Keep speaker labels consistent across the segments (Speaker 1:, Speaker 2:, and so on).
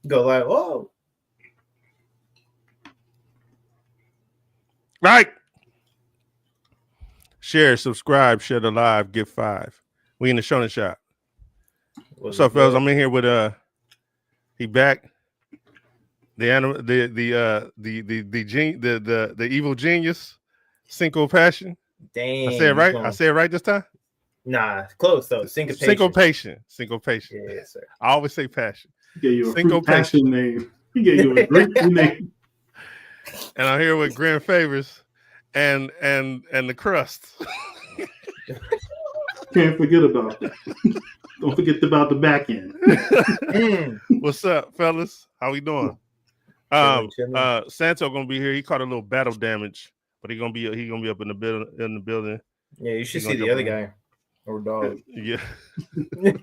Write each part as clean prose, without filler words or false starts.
Speaker 1: Go like, oh,
Speaker 2: Right. Share, subscribe, share the live, give 5. We in the Shonen Shop.
Speaker 1: was
Speaker 2: What's
Speaker 1: it
Speaker 2: up, fellas?
Speaker 1: good?
Speaker 2: I'm in here with he back. The evil genius, Cinco Passion. I said it
Speaker 1: Dang, he's
Speaker 2: right. I
Speaker 1: going.
Speaker 2: said it right this time.
Speaker 1: Nah, close though. Syncopation.
Speaker 2: Syncopation. Syncopation.
Speaker 1: Yeah, sir.
Speaker 2: I always say passion.
Speaker 3: He gave you a fruit
Speaker 2: Syncopation.
Speaker 3: passion name. He gave you a grapefruit name.
Speaker 2: And I'm here with Grand Favors and the crust.
Speaker 3: Can't forget about that. Don't forget about the back end.
Speaker 2: What's up, fellas? How we doing?
Speaker 1: Chilling.
Speaker 2: Santo gonna be here. He caught a little battle damage, but he gonna be up in the building.
Speaker 1: Yeah, you should
Speaker 2: He
Speaker 1: see
Speaker 2: gonna
Speaker 1: the other
Speaker 2: jump
Speaker 1: guy or dog.
Speaker 2: Yeah.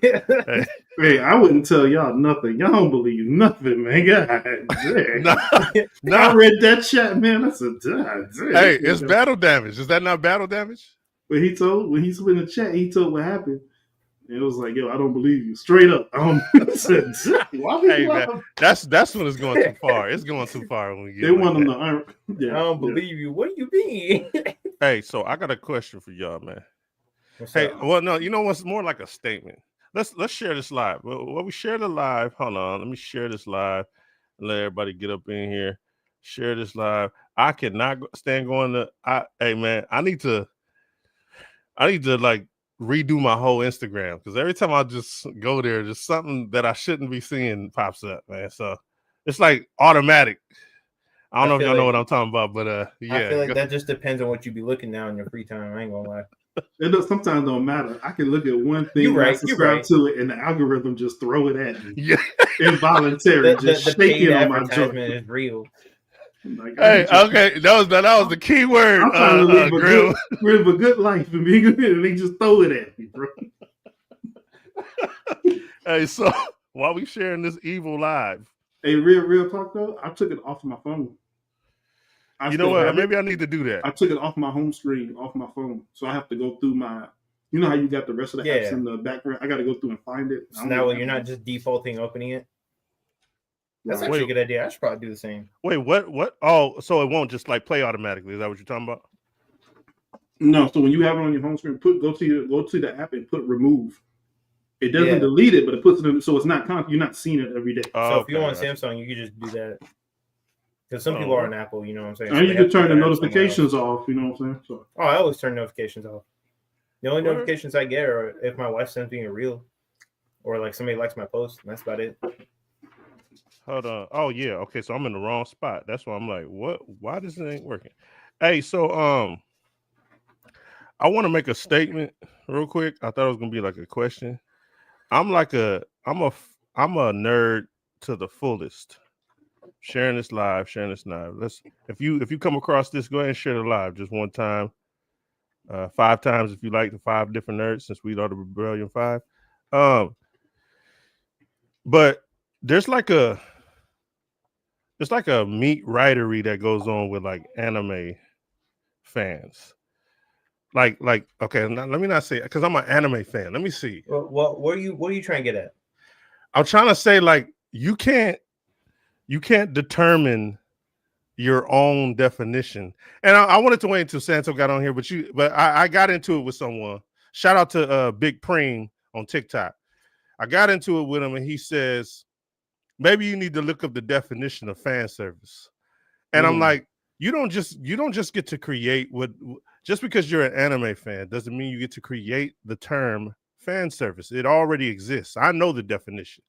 Speaker 1: Hey.
Speaker 3: Hey, I wouldn't tell y'all nothing. Y'all don't believe nothing, man. God dang. I read that chat, man. I said, God dang.
Speaker 2: Hey, it's battle damage. Is that not battle damage?
Speaker 3: When he's in the chat, he told what happened. And it was like, yo, I don't believe you. Straight up. I said, why
Speaker 2: hey, man, that's when it's going too far. It's going too far when we get.
Speaker 3: They want him to.
Speaker 1: Yeah, I don't believe you. What do you mean?
Speaker 2: Hey, so I got a question for y'all, man.
Speaker 1: What's
Speaker 2: hey,
Speaker 1: up?
Speaker 2: Well, no, you know what's more like a statement. Let's share this live. Well, we share the live. Hold on, let me share this live and let everybody get up in here. Share this live. I cannot stand going to. Hey, man, I need to like redo my whole Instagram because every time I just go there, just something that I shouldn't be seeing pops up, man. So it's like automatic. I don't know if y'all know what I'm talking about, but yeah.
Speaker 1: I feel like that just depends on what you be looking now in your free time. I ain't gonna lie.
Speaker 3: It sometimes don't matter. I can look at one thing, I subscribe to it, and the algorithm just throw it at me.
Speaker 2: Yeah,
Speaker 3: involuntary, just
Speaker 1: the
Speaker 3: shaking
Speaker 1: paid
Speaker 3: on my
Speaker 1: advertisement
Speaker 3: joint.
Speaker 1: is real.
Speaker 3: Like,
Speaker 2: hey, okay, that was the key word.
Speaker 3: I'm trying to live a good life and be good, and they just throw it at me, bro.
Speaker 2: Hey, so while we sharing this evil live,
Speaker 3: hey, real talk though, I took it off my phone.
Speaker 2: You know what? Maybe I need to do that.
Speaker 3: I took it off my home screen, off my phone, so I have to go through my. You know how you got the rest of the apps in the background? I got to go through and find it.
Speaker 1: So now you're not just defaulting opening it. That's actually a good idea. I should probably do the same.
Speaker 2: Wait, what? Oh, so it won't just like play automatically? Is that what you're talking about?
Speaker 3: No. So when you have it on your home screen, go to the app and put remove. It doesn't delete it, but it puts it in, so it's not you're not seeing it every day.
Speaker 1: So if you're on Samsung, you can just do that. Because some people are on Apple, you know what I'm saying?
Speaker 3: And you can turn the notifications off, you know what I'm saying? So.
Speaker 1: Oh, I always turn notifications off. The only notifications I get are if my wife sends me a reel or like somebody likes my post, and that's about it.
Speaker 2: Hold on. Oh yeah. Okay, so I'm in the wrong spot. That's why I'm like, what? Why this ain't working? Hey, so I want to make a statement real quick. I thought it was gonna be like a question. I'm a nerd to the fullest. Sharing this live. Let's if you come across this, go ahead and share the live just one time. 5 times if you like the 5 different nerds, since we are the Rebellion 5. But there's like a meat writery that goes on with like anime fans. Like okay, let me not say because I'm an anime fan. Let me see.
Speaker 1: What are you trying to get at?
Speaker 2: I'm trying to say like you can't determine your own definition. And I wanted to wait until Santo got on here, but I got into it with someone. Shout out to Big Preem on TikTok. I got into it with him, and he says maybe you need to look up the definition of fan service. And I'm like, you don't just get to create what just because you're an anime fan doesn't mean you get to create the term fan service. It already exists. I know the definition.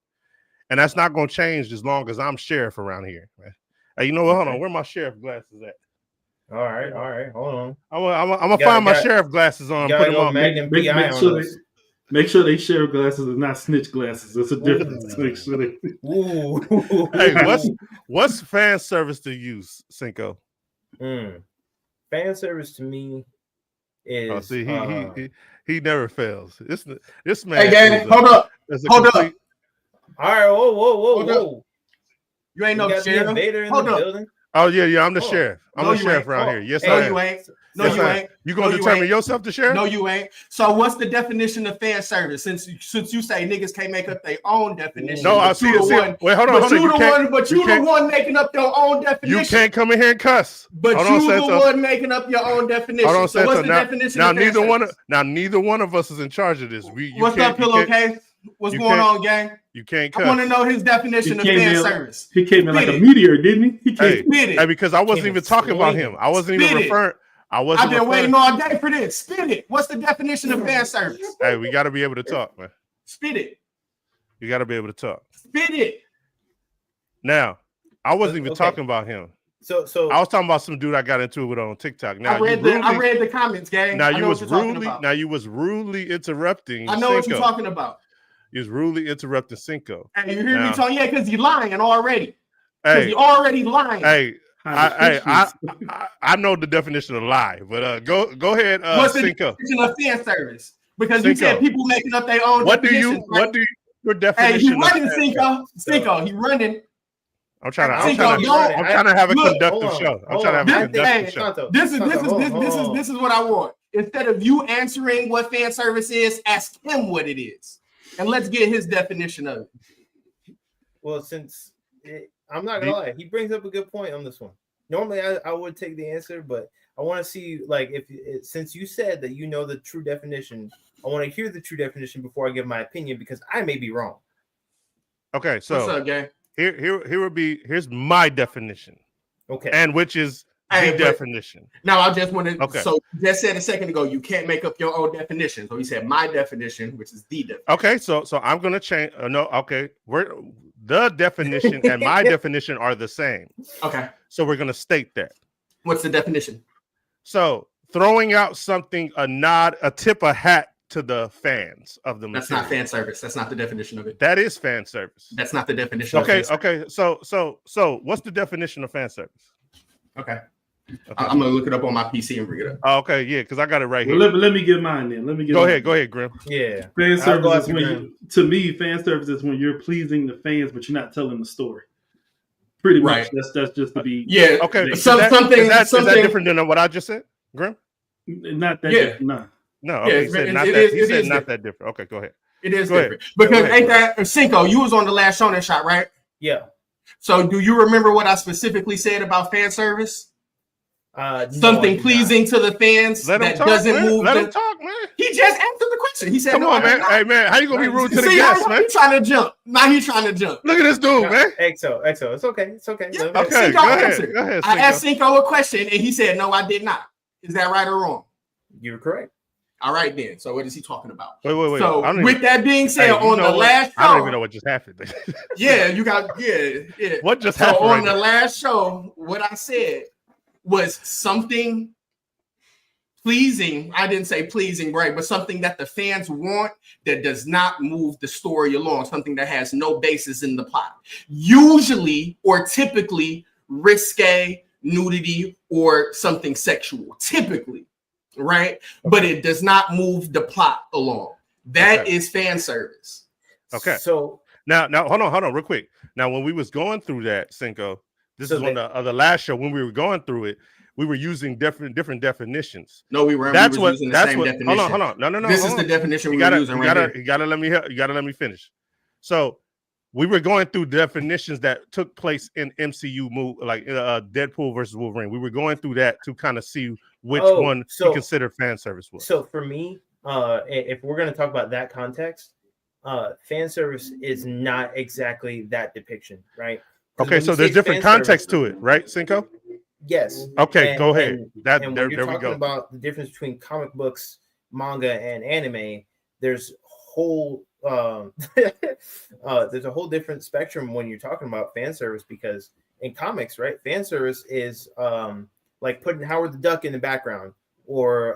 Speaker 2: And that's not going to change as long as I'm sheriff around here, man. Hey, you know what? Hold on. Where my sheriff glasses at?
Speaker 1: All right. Hold on.
Speaker 2: I'm gonna find my sheriff glasses on. Put them on.
Speaker 3: Make sure they sheriff glasses and not snitch glasses. There's a difference. Make sure they.
Speaker 2: Hey, what's fan service to you, Cinco?
Speaker 1: Fan service to me is.
Speaker 2: Oh, see, he never fails. This man.
Speaker 4: Hey, gang, hold up.
Speaker 1: All right, whoa.
Speaker 4: You ain't no sheriff.
Speaker 1: Invader in
Speaker 4: Hold
Speaker 1: the
Speaker 4: up.
Speaker 1: building.
Speaker 2: Oh yeah. I'm the
Speaker 1: Oh.
Speaker 2: sheriff. I'm
Speaker 4: No,
Speaker 2: the
Speaker 4: you
Speaker 2: sheriff
Speaker 4: ain't.
Speaker 2: around
Speaker 1: Oh.
Speaker 2: here. Yes,
Speaker 4: No,
Speaker 2: I am.
Speaker 4: you ain't. No,
Speaker 2: Yes,
Speaker 4: you
Speaker 2: I am.
Speaker 4: ain't.
Speaker 2: You gonna
Speaker 4: No, you
Speaker 2: determine
Speaker 4: ain't.
Speaker 2: yourself the sheriff?
Speaker 4: No, you ain't. So what's the definition of fan service? Since you say niggas can't make up their own definition.
Speaker 2: No, I
Speaker 4: but
Speaker 2: see.
Speaker 4: you the
Speaker 2: See,
Speaker 4: one.
Speaker 2: wait, hold on.
Speaker 4: But
Speaker 2: Hold on.
Speaker 4: you the one. But you the
Speaker 2: can't-
Speaker 4: one making up your own
Speaker 2: You
Speaker 4: definition.
Speaker 2: can't come in here and cuss.
Speaker 4: But
Speaker 2: Hold on,
Speaker 4: you the
Speaker 2: Santo.
Speaker 4: one making up your own definition.
Speaker 2: Hold on,
Speaker 4: So what's
Speaker 2: Santo.
Speaker 4: the definition
Speaker 2: Now
Speaker 4: of fan service?
Speaker 2: neither one of us is in charge of this.
Speaker 4: What's up, pillowcase? What's going on, gang?
Speaker 2: You can't cuss.
Speaker 4: I want to know his definition of fan service.
Speaker 3: He came in like
Speaker 4: Spit
Speaker 3: a
Speaker 4: it.
Speaker 3: meteor, didn't he? He
Speaker 2: Hey,
Speaker 3: came.
Speaker 4: Spit it.
Speaker 2: hey, because I wasn't even talking about him. I wasn't even
Speaker 4: Spit it.
Speaker 2: referring. I wasn't.
Speaker 4: I've been
Speaker 2: referring.
Speaker 4: waiting all day for this. Spit it. What's the definition of fan service?
Speaker 2: Hey, we got to be able to talk, man.
Speaker 4: Spit it.
Speaker 2: You got to be able to talk.
Speaker 4: Spit it.
Speaker 2: Now, I wasn't even
Speaker 1: Okay.
Speaker 2: talking about him.
Speaker 1: So
Speaker 2: I was talking about some dude I got into it with on TikTok. Now
Speaker 4: I read the comments, gang.
Speaker 2: Now
Speaker 4: I
Speaker 2: you
Speaker 4: know
Speaker 2: was
Speaker 4: what you're talking
Speaker 2: rudely.
Speaker 4: about.
Speaker 2: Now you was rudely interrupting.
Speaker 4: I know what
Speaker 2: Cinco.
Speaker 4: you're talking about.
Speaker 2: You was rudely interrupting Cinco.
Speaker 4: Hey, you hear me
Speaker 2: Now-
Speaker 4: talking? Yeah, because you're lying already. Because
Speaker 2: Hey,
Speaker 4: you're already lying.
Speaker 2: hey, I know the definition of lie, but go ahead,
Speaker 4: What's the
Speaker 2: Cinco.
Speaker 4: definition of fan service? Because you
Speaker 2: Cinco.
Speaker 4: said people making up their own
Speaker 2: What do
Speaker 4: definitions.
Speaker 2: you?
Speaker 4: Right?
Speaker 2: What do you? Your
Speaker 4: Hey,
Speaker 2: definition?
Speaker 4: he
Speaker 2: of
Speaker 4: running,
Speaker 2: fan
Speaker 4: Cinco.
Speaker 2: service?
Speaker 4: Cinco, he running.
Speaker 2: I'm trying to.
Speaker 4: Cinco,
Speaker 2: I'm trying to have a
Speaker 4: look,
Speaker 2: conductive show. I'm trying to have a conductive show.
Speaker 4: This is what I want. Instead of you answering what fan service is, ask him what it is, and let's get his definition of it.
Speaker 1: Well, I'm not gonna lie, he brings up a good point on this one. Normally, I would take the answer, but I want to see, like, since you said that you know the true definition, I want to hear the true definition before I give my opinion because I may be wrong.
Speaker 2: Okay, so
Speaker 4: what's up, gang?
Speaker 2: Here's my definition.
Speaker 1: Okay,
Speaker 2: and which is the definition.
Speaker 4: Now I just want to.
Speaker 2: Okay.
Speaker 4: So you just said a second ago you can't make up your own definition. So he said my definition, which is the definition.
Speaker 2: Okay, so I'm gonna change. No, okay, the definition and my definition are the same.
Speaker 4: Okay.
Speaker 2: So we're gonna state that.
Speaker 4: What's the definition?
Speaker 2: So throwing out something, a nod, a tip, a hat to the fans of the material.
Speaker 4: That's not fan service. That's not the definition of it.
Speaker 2: That is fan service.
Speaker 4: That's not the definition.
Speaker 2: Okay,
Speaker 4: of fan
Speaker 2: okay. So what's the definition of fan service?
Speaker 4: Okay. I'm gonna look it up on my PC and bring it up.
Speaker 2: Oh, okay, yeah, because I got it right here.
Speaker 3: Let me get mine then.
Speaker 2: Go ahead, Grim.
Speaker 1: Yeah.
Speaker 3: Fan service is when to me, fan service is when you're pleasing the fans, but you're not telling the story. Pretty much. That's just to be
Speaker 2: Okay.
Speaker 3: Is
Speaker 2: that different than what I just said, Grim?
Speaker 3: Not that different, nah.
Speaker 2: No, okay, he said not that. He said not that different. Okay, go ahead.
Speaker 4: It is different because ain't that Cinco? You was on the last Shonen Shop, right?
Speaker 1: Yeah.
Speaker 4: So do you remember what I specifically said about fan service? Something pleasing to the fans that doesn't move.
Speaker 2: Let him talk, man.
Speaker 4: He just answered the question. He said,
Speaker 2: "Come on, man. Hey, man, how you gonna be rude to the guests, man?
Speaker 4: He's trying to jump. Now he's trying to jump.
Speaker 2: Look at this dude, man.
Speaker 1: XO. It's okay. It's okay.
Speaker 4: Yeah,
Speaker 2: okay,
Speaker 4: Cinco
Speaker 2: go ahead.
Speaker 4: answered.
Speaker 2: Go ahead,
Speaker 4: I asked Cinco a question, and he said, "No, I did not." Is that right or wrong?
Speaker 1: You're correct.
Speaker 4: All right, then. So what is he talking about?
Speaker 2: Wait.
Speaker 4: So with that being said, on the last show,
Speaker 2: I don't even know what just happened.
Speaker 4: Yeah, you got yeah.
Speaker 2: What just happened?
Speaker 4: So on the last show, what I said was something pleasing. I didn't say pleasing, right? But something that the fans want that does not move the story along. Something that has no basis in the plot. Usually or typically risque, nudity, or something sexual. Typically. Right, but it does not move the plot along. That is fan service.
Speaker 2: Okay.
Speaker 1: So
Speaker 2: now, hold on, real quick. Now, when we was going through that, Cinco, this is on the last show. When we were going through it, we were using different definitions.
Speaker 4: No, we weren't.
Speaker 2: That's
Speaker 4: we were using the same definition.
Speaker 2: Hold on. No.
Speaker 4: This is the definition we were using right here.
Speaker 2: You gotta let me finish. So we were going through definitions that took place in MCU like Deadpool versus Wolverine. We were going through that to kind of see which one we consider fan service was.
Speaker 1: So for me, if we're going to talk about that context, fan service is not exactly that depiction, right?
Speaker 2: Okay, so there's different context to it, right, Cinco?
Speaker 1: Yes.
Speaker 2: Okay, go ahead.
Speaker 1: There we go. About the difference between comic books, manga, and anime, there's whole there's a whole different spectrum when you're talking about fan service, because in comics, right, fan service is like putting Howard the Duck in the background, or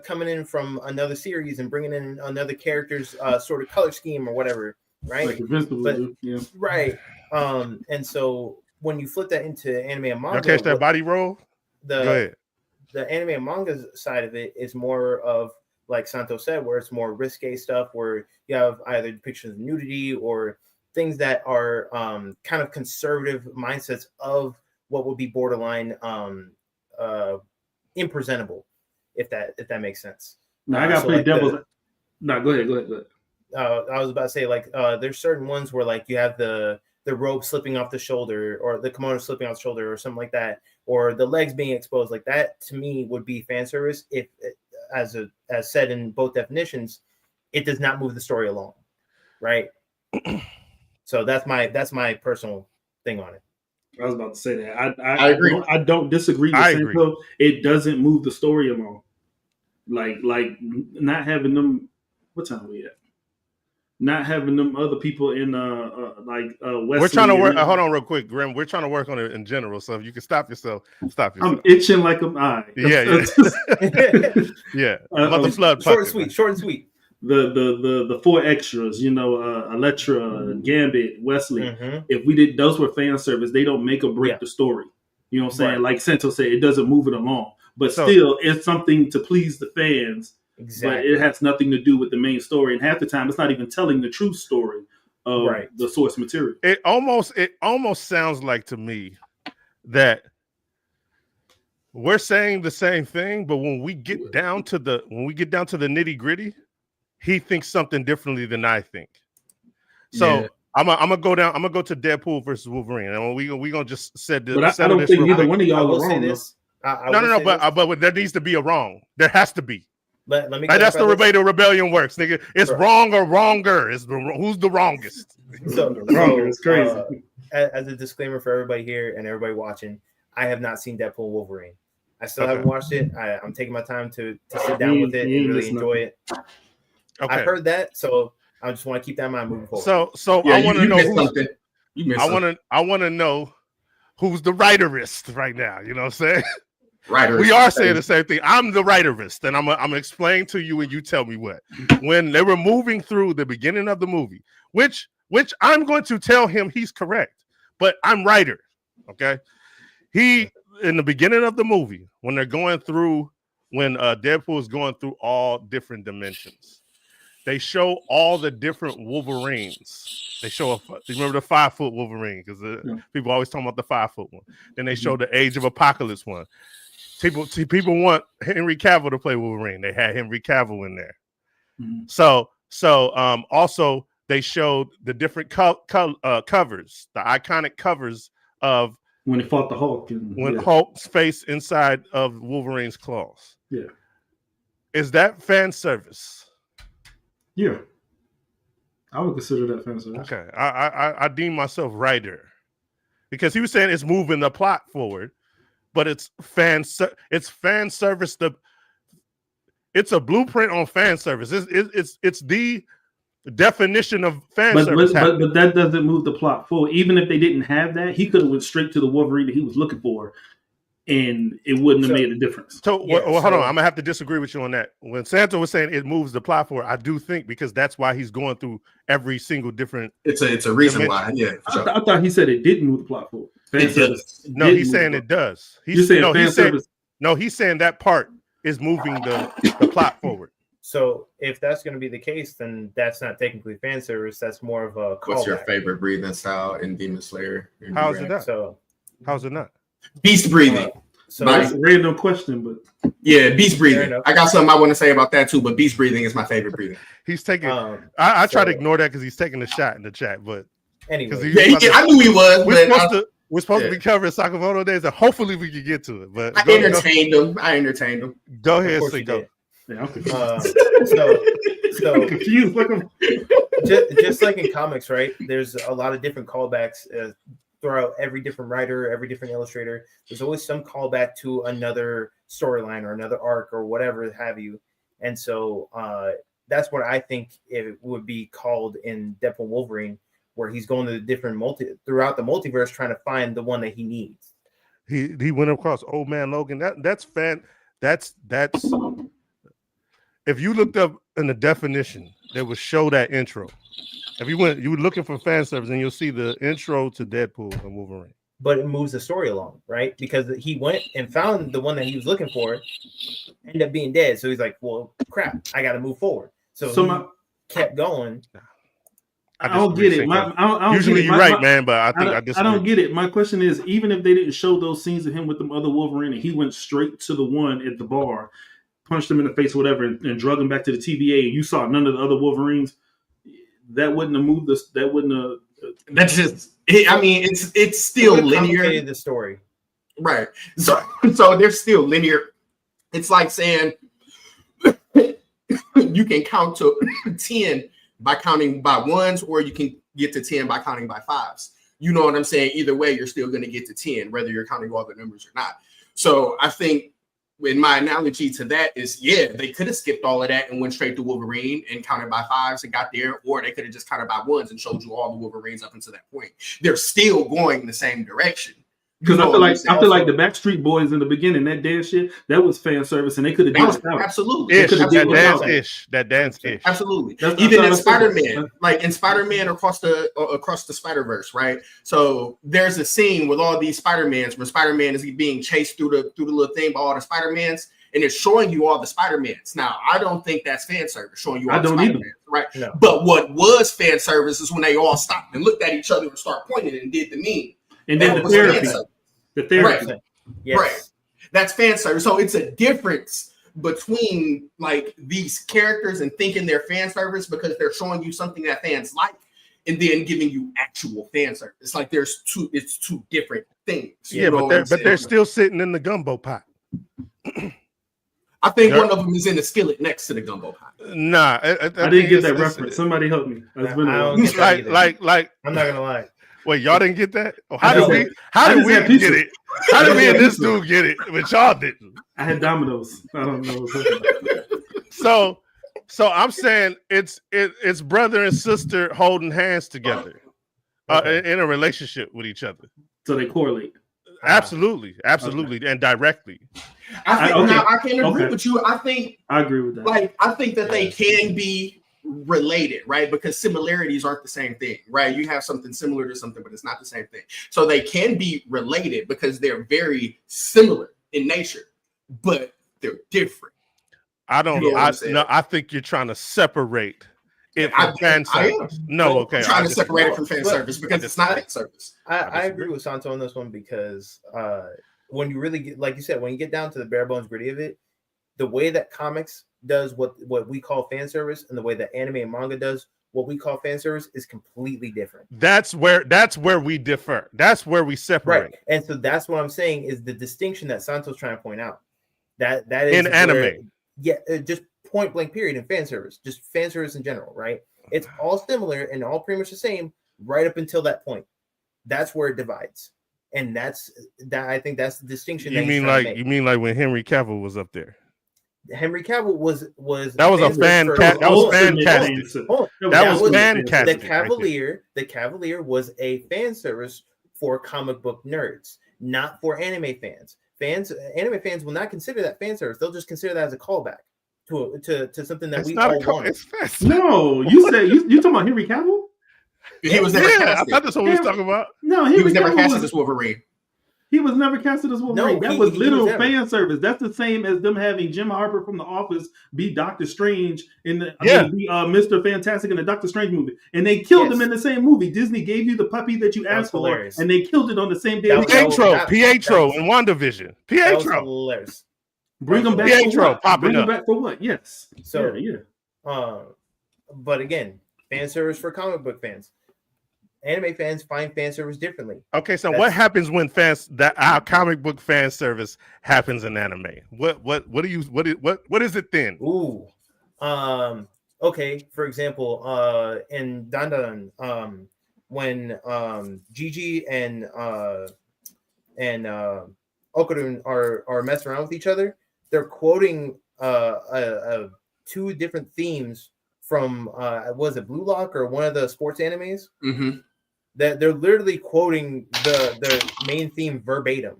Speaker 1: coming in from another series and bringing in another character's sort of color scheme or whatever, right?
Speaker 3: Like
Speaker 1: right. And so when you flip that into anime and manga,
Speaker 2: catch that body roll.
Speaker 1: Go ahead. The anime and manga side of it is more of, like Santo said, where it's more risque stuff, where you have either depictions of nudity or things that are kind of conservative mindsets of what would be borderline impresentable, if that makes sense.
Speaker 3: Now I got to play devil's. No, go ahead.
Speaker 1: I was about to say, like, there's certain ones where, like, you have the robe slipping off the shoulder, or the kimono slipping off the shoulder, or something like that, or the legs being exposed. Like, that to me would be fan service if, as said in both definitions, it does not move the story along, right? So that's my personal thing on it.
Speaker 3: I was about to say that. I agree. I don't disagree with Santo. It doesn't move the story along. Like not having them. What time are we at? Not having them other people in Wesley.
Speaker 2: We're trying to work. Hold on, real quick, Grim. We're trying to work on it in general. So if you can stop yourself.
Speaker 3: I'm itching like an eye.
Speaker 2: Yeah. Yeah. About the flood.
Speaker 1: Short and sweet.
Speaker 3: The 4 extras, Electra, Gambit, Wesley. Mm-hmm. If we did, those were fan service. They don't make or break the story. You know what I'm saying? Right. Like Santo said, it doesn't move it along. But still, it's something to please the fans. Exactly. But it has nothing to do with the main story. And half the time, it's not even telling the true story of the source material.
Speaker 2: It almost sounds like to me that we're saying the same thing, but when we get down to the nitty gritty, he thinks something differently than I think. So I'm gonna go down. I'm gonna go to Deadpool versus Wolverine, and we gonna just set this.
Speaker 3: But I don't think either one of y'all are wrong.
Speaker 2: No. But there needs to be a wrong. There has to be.
Speaker 1: Let me.
Speaker 2: That's the way the rebellion works, nigga. It's wrong or wronger. Who's the wrongest?
Speaker 1: So
Speaker 3: wronger is crazy.
Speaker 1: As a disclaimer for everybody here and everybody watching, I have not seen Deadpool Wolverine. I still haven't watched it. I'm taking my time to sit down with it and really enjoy it. Okay. I've heard that, so I just want to keep that in mind moving forward.
Speaker 2: So I want to know I want to know who's the writerist right now. You know what I'm saying?
Speaker 4: Writerist.
Speaker 2: We are saying the same thing. I'm the writerist, and I'm gonna explain to you, and you tell me what. When they were moving through the beginning of the movie, which I'm going to tell him he's correct, but I'm writer. Okay, in the beginning of the movie, when they're going through, when Deadpool is going through all different dimensions. They show all the different Wolverines. They show remember the 5-foot Wolverine, because people always talking about the 5-foot one. Then they show the Age of Apocalypse one. People want Henry Cavill to play Wolverine. They had Henry Cavill in there. Mm-hmm. So also they showed the different covers, the iconic covers of
Speaker 3: when he fought the Hulk.
Speaker 2: Hulk's face inside of Wolverine's claws.
Speaker 3: Yeah.
Speaker 2: Is that fan service?
Speaker 3: Yeah, I would consider that fan service.
Speaker 2: Okay, I deem myself writer because he was saying it's moving the plot forward, but it's fan service. It's a blueprint on fan service. It's the definition of fan service.
Speaker 3: But that doesn't move the plot forward. Even if they didn't have that, he could have went straight to the Wolverine that he was looking for. And it wouldn't have made a difference.
Speaker 2: Hold on. I'm gonna have to disagree with you on that. When Santo was saying it moves the plot forward, I do think because that's why he's going through every single diffment.
Speaker 4: It's a reason why. Yeah,
Speaker 3: I thought he said it didn't move the plot forward.
Speaker 2: No, he's saying it does. He's saying that part is moving the plot forward.
Speaker 1: So if that's going to be the case, then that's not technically fan service. That's more of a callback.
Speaker 4: What's your favorite breathing style in Demon Slayer?
Speaker 2: How's it not? How's it not?
Speaker 4: Beast breathing.
Speaker 3: So that's a random question, but
Speaker 4: beast breathing. I got something I want to say about that too, but beast breathing is my favorite breathing.
Speaker 2: He's taking. I try to ignore that because he's taking a shot in the chat, but
Speaker 1: anyway,
Speaker 4: I knew he was.
Speaker 2: We're supposed to be covering Sokamoto days, and hopefully we can get to it. But
Speaker 4: I entertained him.
Speaker 2: Go ahead, so go.
Speaker 3: Yeah,
Speaker 1: so
Speaker 3: confused.
Speaker 1: Just like in comics, right? There's a lot of different callbacks. Throughout every different writer, every different illustrator, there's always some callback to another storyline or another arc or whatever have you. And so that's what I think it would be called in Deadpool Wolverine, where he's going to the different throughout the multiverse trying to find the one that he needs.
Speaker 2: He went across Old Man Logan. That's if you looked up in the definition, they would show that intro. If you were looking for fan service, and you'll see the intro to Deadpool and Wolverine.
Speaker 1: But it moves the story along, right? Because he went and found the one that he was looking for, ended up being dead. So he's like, "Well, crap, I got to move forward." So he kept going.
Speaker 3: I don't get it.
Speaker 2: Usually you're right, man, but I think I disagree.
Speaker 3: I don't get it. My question is, even if they didn't show those scenes of him with the other Wolverine, and he went straight to the one at the bar, punched him in the face, whatever, and drug him back to the TVA, and you saw none of the other Wolverines, that wouldn't have moved us. That wouldn't have.
Speaker 4: That's just. I mean, it's still linear.
Speaker 1: The story,
Speaker 4: right? So they're still linear. It's like saying you can count to 10 by counting by ones, or you can get to 10 by counting by fives. You know what I'm saying? Either way, you're still going to get to 10, whether you're counting all the numbers or not. So I think in my analogy to that is, yeah, they could have skipped all of that and went straight to Wolverine and counted by fives and got there, or they could have just counted by ones and showed you all the Wolverines up until that point. They're still going the same direction.
Speaker 3: Because I feel like the Backstreet Boys in the beginning, that dance shit, that was fan service, and they could have done it.
Speaker 4: Absolutely.
Speaker 2: That dance ish.
Speaker 4: Absolutely. Even in Spider-Man, like in Spider-Man across the Spider-Verse, right? So there's a scene with all these Spider-Mans where Spider-Man is being chased through the little thing by all the Spider-Mans, and it's showing you all the Spider-Mans. Now, I don't think that's fan service, showing you all the Spider-Mans, right? No. But what was fan service is when they all stopped and looked at each other and started pointing and did the meme.
Speaker 3: And then the therapy.
Speaker 4: Right. Yes. Right. That's fan service. So it's a difference between like these characters and thinking they're fan service because they're showing you something that fans like, and then giving you actual fan service. It's like it's two different things.
Speaker 2: Yeah, but they're still sitting in the gumbo pot.
Speaker 4: I think one of them is in the skillet next to the gumbo pot.
Speaker 2: Nah,
Speaker 3: I didn't get that reference. Somebody help me.
Speaker 1: I don't get like I'm not gonna lie.
Speaker 2: Wait, y'all didn't get that? How did we get it? How did me and this dude get it? But y'all didn't.
Speaker 3: I had Domino's. I don't know.
Speaker 2: So I'm saying it's brother and sister holding hands together in a relationship with each other.
Speaker 3: So they correlate.
Speaker 2: Absolutely, and directly.
Speaker 4: I can agree with you. I
Speaker 3: agree with that.
Speaker 4: Like I think that they can be related, right? Because similarities aren't the same thing, right? You have something similar to something, but it's not the same thing. So they can be related because they're very similar in nature, but they're different.
Speaker 2: I think you're trying to separate it from fan service.
Speaker 4: I'm trying to separate it from fan service because it's not fan service.
Speaker 1: I agree with Santo on this one because when you really get, like you said, when you get down to the bare bones gritty of it, the way that comics does what we call fan service and the way that anime and manga does what we call fan service is completely different.
Speaker 2: That's where we differ. That's where we separate.
Speaker 1: Right. And so that's what I'm saying is the distinction that Santo's trying to point out. That is
Speaker 2: in anime.
Speaker 1: Just point blank period in fan service, just fan service in general, right? It's all similar and all pretty much the same right up until that point. That's where it divides. And I think that's the distinction.
Speaker 2: You mean like when Henry Cavill was up there?
Speaker 1: Henry Cavill was
Speaker 2: that was a fantastic. That was fantastic. That was fantastic.
Speaker 1: The Cavalier was a fan service for comic book nerds, not for anime fans. Anime fans will not consider that fan service. They'll just consider that as a callback to something that we all want.
Speaker 3: No, you said you talking about Henry Cavill?
Speaker 4: He was never casted.
Speaker 2: I thought that's what we was talking about.
Speaker 3: No,
Speaker 4: he was never casted as Wolverine.
Speaker 3: He was never casted as Wolverine. That was literal fan service. That's the same as them having Jim Harper from The Office be Doctor Strange be Mr. Fantastic in the Doctor Strange movie, and they killed him in the same movie. Disney gave you the puppy that you asked for, and they killed it on the same day.
Speaker 2: Pietro in WandaVision. Pietro,
Speaker 1: hilarious.
Speaker 3: Bring him back.
Speaker 2: Pietro
Speaker 3: popping up. Bring him back for what? Yes.
Speaker 1: So but again, fan service for comic book fans. Anime fans find fan service differently.
Speaker 2: Okay, so what happens when our comic book fan service happens in anime? What is it then?
Speaker 1: Ooh. Okay, for example, in Dandan, when Gigi and Okarun are messing around with each other, they're quoting two different themes from was it Blue Lock or one of the sports animes?
Speaker 4: Mm-hmm.
Speaker 1: That they're literally quoting the main theme verbatim,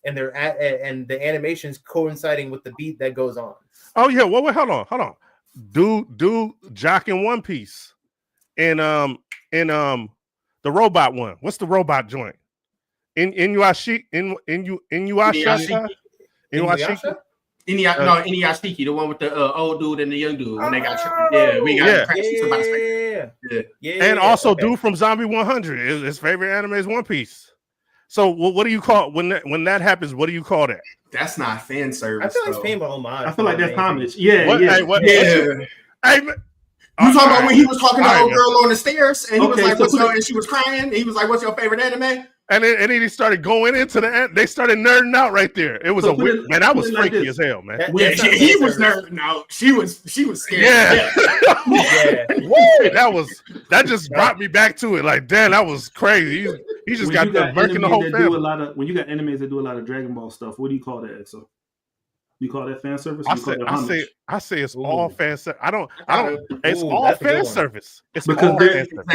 Speaker 1: and the animation's coinciding with the beat that goes on.
Speaker 2: Oh yeah, well hold on. Do Jock in One Piece, and the robot one. What's the robot joint? Inuyashiki,
Speaker 4: Inuyashiki, the one with the old dude and the young dude when they got we got crashed.
Speaker 2: And also, dude from Zombie 100, his favorite anime is One Piece. So, what do you call when that happens? What do you call that?
Speaker 4: That's not fan service.
Speaker 1: I feel like it's paying homage.
Speaker 3: I feel like that's homage. Yeah,
Speaker 2: Hey,
Speaker 4: you talking about when he was talking to the old girl on the stairs, and he was like, and she was crying, and he was like, "What's your favorite anime?"
Speaker 2: And then he started going into they started nerding out right there. It was man, that was freaky as hell, man.
Speaker 4: He was nerding out. She was scared.
Speaker 2: Yeah. That just brought me back to it. Like, damn, that was crazy. He just got working the whole family.
Speaker 3: When you got enemies that do a lot of Dragon Ball stuff, what do you call that, Exo? You call that fan service?
Speaker 2: I say it's all fan service. I don't. It's all fan service. It's
Speaker 3: because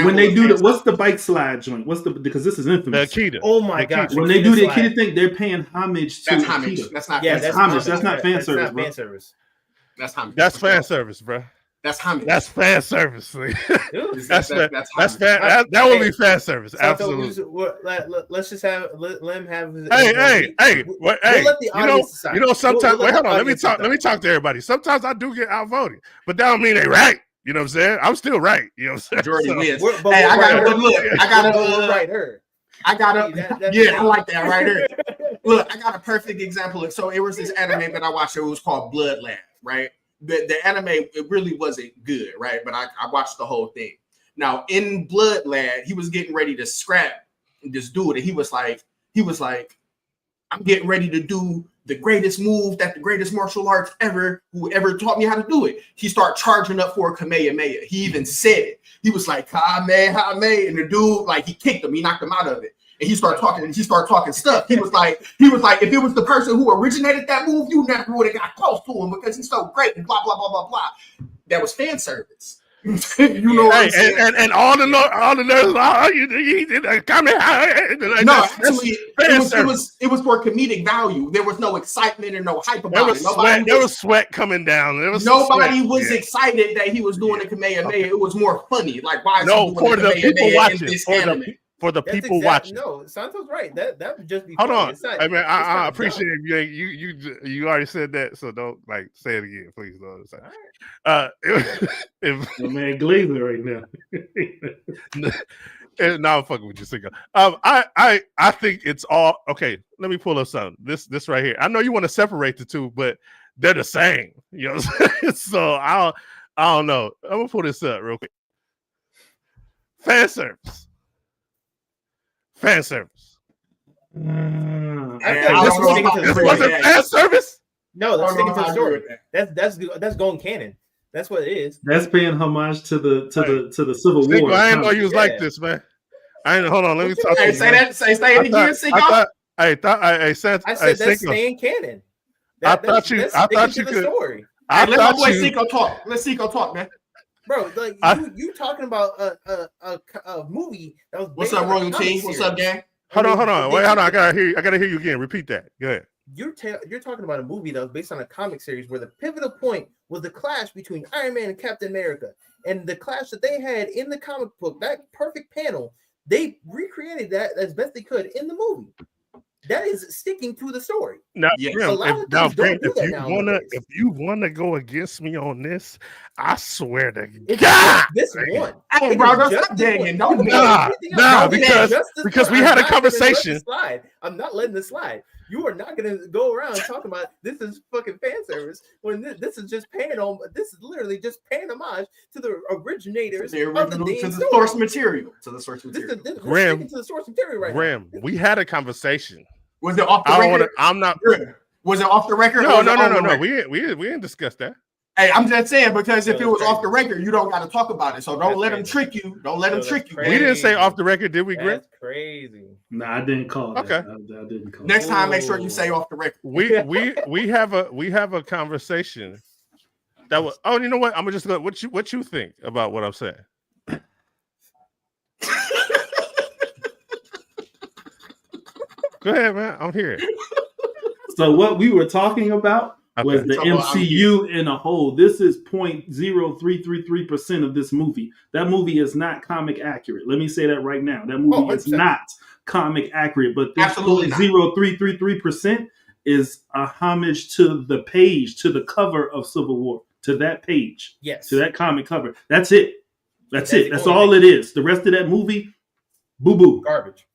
Speaker 3: when they do what's the bike slide joint? Because this is infamous.
Speaker 2: The Akita.
Speaker 1: Oh my gosh!
Speaker 3: When they do the Akita thing, they're paying homage to
Speaker 4: Akita. That's not.
Speaker 3: That's homage. That's not fan service, bro.
Speaker 4: That's homage.
Speaker 2: That's fan service, bro.
Speaker 4: That's homage.
Speaker 2: That's fan service. That's fan. That would be fan service. Absolutely.
Speaker 1: Let's just have let him have.
Speaker 2: Hey!
Speaker 1: We'll let the audience decide.
Speaker 2: You know, sometimes. Wait, hold on. Let me talk to everybody. Sometimes I do get outvoted, but that don't mean they right. You know what I'm saying? I'm still right. You know what I'm saying?
Speaker 4: Majority wins. Hey, I like that right here. Look, I got a perfect example. So it was this anime that I watched. It was called Blood Lab, right? The anime, it really wasn't good, right? But I watched the whole thing. Now, in Blood Lad, he was getting ready to scrap this dude, and he was like, I'm getting ready to do the greatest move that the greatest martial arts whoever taught me how to do it. He started charging up for a Kamehameha. He even said it. He was like, Kamehameha, and the dude, like, he kicked him. He knocked him out of it. And he started talking stuff. He was like, if it was the person who originated that move, you never would have got close to him because he's so great and blah, blah, blah, blah, blah. That was fan service. You know what I'm saying? And all the nerds, you did no, actually, it was for comedic value. There was no excitement and no hype about it.
Speaker 2: There was sweat coming down.
Speaker 4: Nobody was excited that he was doing the Kamehameha. Okay. It was more funny. Like, why is he doing
Speaker 2: for the people watching
Speaker 4: this anime?
Speaker 2: For the people watching.
Speaker 1: No, Santo's right. That would just be.
Speaker 2: Hold on. I mean, I appreciate you already said that, so don't say it again, please.
Speaker 3: Man, Glazer right now.
Speaker 2: No, I'm fucking with you, Cinco. I think it's all okay. Let me pull up something. This right here. I know you want to separate the two, but they're the same. You know what I'm saying? So I don't know. I'm gonna pull this up real quick. Fan service.
Speaker 1: This
Speaker 2: wasn't fan service.
Speaker 1: No, that's sticking to the story. That's going canon. That's what it is.
Speaker 3: That's paying homage to the Civil War.
Speaker 2: I didn't know you was like this, man. Hold on. Let me talk.
Speaker 4: Hey, say that. Say it again.
Speaker 1: I said that's staying canon.
Speaker 2: I thought you could.
Speaker 4: Story. Let my boy Cinco talk. Let Cinco talk, man.
Speaker 1: Bro, like you talking about a movie that was.
Speaker 4: What's up, royalty? What's up, gang?
Speaker 2: Hold on. Wait, hold on. I gotta hear you again. Repeat that. Go ahead.
Speaker 1: You're talking about a movie that was based on a comic series where the pivotal point was the clash between Iron Man and Captain America, and the clash that they had in the comic book. That perfect panel, they recreated that as best they could in the movie. That is sticking to the story.
Speaker 2: Now, if you wanna go against me on this, I swear to God,
Speaker 1: this one.
Speaker 4: Hey, bro, don't dang
Speaker 2: because we had a conversation.
Speaker 1: I'm not letting this slide. You are not gonna go around talking about this is fucking fan service when this is just paying on. This is literally just paying homage to the originators, to the
Speaker 4: source material.
Speaker 1: Graham, to the source material right
Speaker 2: Graham, now. We had a conversation.
Speaker 4: Was it off the record?
Speaker 2: I'm not.
Speaker 4: Was it off the record?
Speaker 2: No. We didn't discuss that.
Speaker 4: Hey, I'm just saying because if it was off the record, you don't got to talk about it. So don't let them trick you. Don't let them trick you.
Speaker 2: We didn't say off the record, did we, Graham?
Speaker 1: That's crazy.
Speaker 3: No, I didn't call it.
Speaker 2: Okay.
Speaker 3: I didn't call
Speaker 4: Next time, make sure you say off the record.
Speaker 2: We have a conversation that was. Oh, you know what? I'm gonna just go. What you think about what I'm saying? Go ahead, man. I'm here.
Speaker 3: So what we were talking about was the MCU in a whole. This is 0.0333% of this movie. That movie is not comic accurate. Let me say that right now. That movie is not comic accurate. But this 0.0333% is a homage to the page, to the cover of Civil War, to that page,
Speaker 1: yes,
Speaker 3: to that comic cover. That's it. That's it. That's all it is. The rest of that movie, boo boo,
Speaker 1: garbage.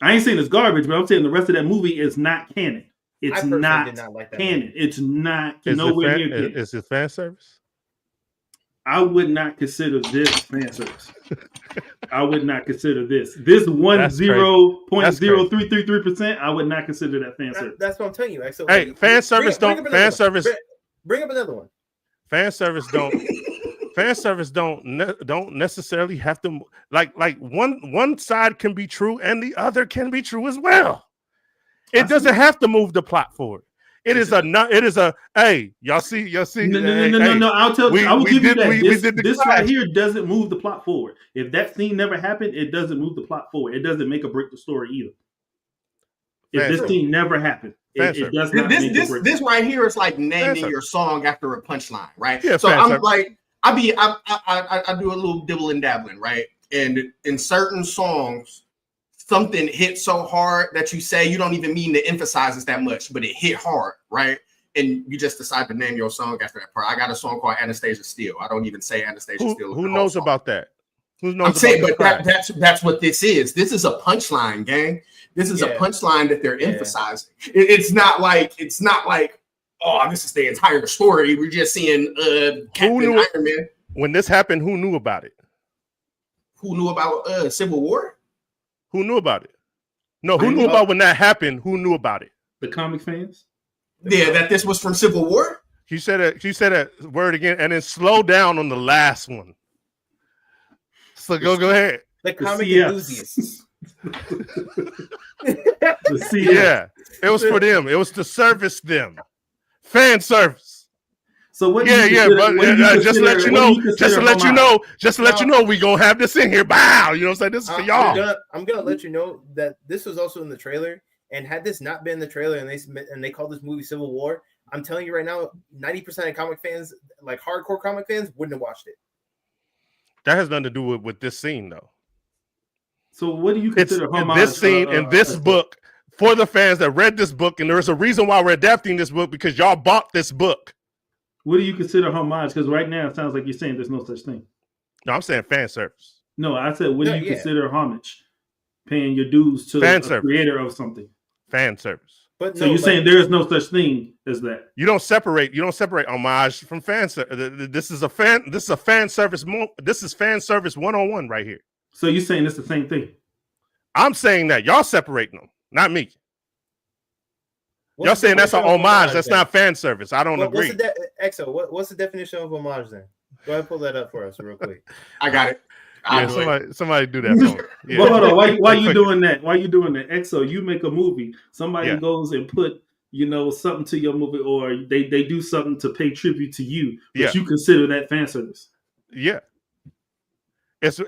Speaker 3: I ain't saying it's garbage, but I'm saying the rest of that movie is not canon. It's not
Speaker 1: did not like that
Speaker 3: canon.
Speaker 1: movie.
Speaker 3: It's not nowhere near canon.
Speaker 2: Is it fan service?
Speaker 3: I would not consider this fan service. I would not consider this. This 0.0333%. I would not consider that fan service.
Speaker 1: That's what I'm telling you. So,
Speaker 2: hey, fan service don't. Fan service.
Speaker 1: Bring up another one.
Speaker 2: Fan service don't. Fan service don't necessarily have to like one side can be true and the other can be true as well. It doesn't have to move the plot forward. It is a hey, y'all see.
Speaker 3: No. I will give you that. This right here doesn't move the plot forward. If that scene never happened, it doesn't move the plot forward. It doesn't make or break the story either. If this scene never happened, it does not.
Speaker 4: This right here is like naming your song after a punchline, right?
Speaker 2: Yeah,
Speaker 4: so I'm like, I do a little dibble and dabbling, right? And in certain songs, something hits so hard that you say you don't even mean to emphasize it that much, but it hit hard, right? And you just decide to name your song after that part. I got a song called Anastasia Steele. I don't even say Anastasia Steele.
Speaker 2: Who knows about that? Who knows?
Speaker 4: I'm saying, but that's what this is. This is a punchline, gang. This is a punchline that they're emphasizing. It's not like oh, this is the entire story. We're just seeing Captain Iron Man.
Speaker 2: When this happened, who knew about it?
Speaker 4: Who knew about Civil War?
Speaker 2: Who knew about it? No, who knew about when that happened? Who knew about it?
Speaker 3: The comic fans?
Speaker 4: Yeah, that this was from Civil War?
Speaker 2: She said that word again and then slow down on the last one. So go ahead.
Speaker 1: The comic enthusiasts.
Speaker 2: Yeah, it was for them. It was to service them. Fan service.
Speaker 3: So what?
Speaker 2: But just to let you know, we gonna have this in here. Bow. You know what I'm saying? This is for y'all.
Speaker 1: I'm gonna let you know that this was also in the trailer. And had this not been in the trailer, and they called this movie Civil War, I'm telling you right now, 90% of comic fans, like hardcore comic fans, wouldn't have watched it.
Speaker 2: That has nothing to do with this scene, though.
Speaker 3: So what do you consider
Speaker 2: in this scene in this book for the fans that read this book? And there's a reason why we're adapting this book because y'all bought this book.
Speaker 3: What do you consider homage? Because right now it sounds like you're saying there's no such thing.
Speaker 2: No, I'm saying fan service.
Speaker 3: No, I said what do you consider homage? Paying your dues to the creator of something.
Speaker 2: Fan service.
Speaker 3: But so you're saying there is no such thing as that.
Speaker 2: You don't separate homage from fan service. This is fan service. This is fan service 101 right here.
Speaker 3: So you're saying it's the same thing.
Speaker 2: I'm saying that y'all separating them, not me. Y'all saying that's an homage. That's not fan service. I don't agree.
Speaker 1: What's the definition of homage then? Go ahead and pull that up for us real quick.
Speaker 4: I got it.
Speaker 2: Somebody do that for me. Yeah.
Speaker 3: Well, hold on. Why you doing that? Why you doing that? Exo, you make a movie. Somebody goes and put, something to your movie, or they do something to pay tribute to you, but you consider that fan service.
Speaker 2: Yeah. It's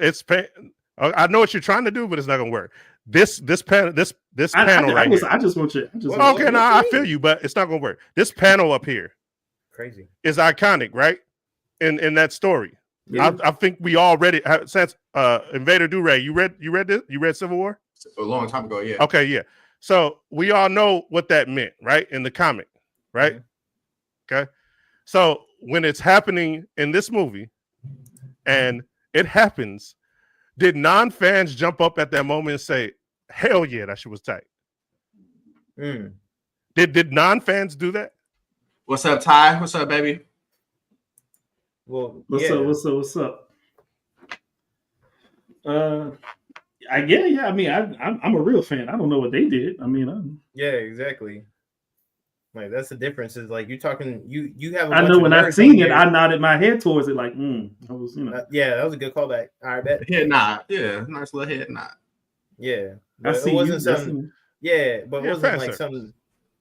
Speaker 2: I know what you're trying to do, but it's not gonna work. This panel right here.
Speaker 3: I just want you.
Speaker 2: I feel you, but it's not gonna work. This panel up here,
Speaker 1: crazy,
Speaker 2: is iconic, right? In that story. Yeah. I think we all read it since Invader Do-Ray. You read this? You read Civil War?
Speaker 4: A long time ago, yeah.
Speaker 2: Okay, yeah. So we all know what that meant, right? In the comic, right? Mm-hmm. Okay. So when it's happening in this movie and it happens, did non-fans jump up at that moment and say, hell yeah, that shit was tight? Did non-fans do that?
Speaker 4: What's up, Ty? What's up, baby?
Speaker 1: Well,
Speaker 3: what's up? I mean, I'm a real fan. I don't know what they did. I mean,
Speaker 1: yeah, exactly. Like that's the difference. Is like you're talking. You have.
Speaker 3: I know when I seen it, I nodded my head towards it. Like, I was,
Speaker 1: yeah, that was a good callback. All right, bet.
Speaker 4: Head nod. Yeah, nice little head nod.
Speaker 1: Yeah,
Speaker 3: it wasn't something.
Speaker 1: Yeah, but it wasn't like something.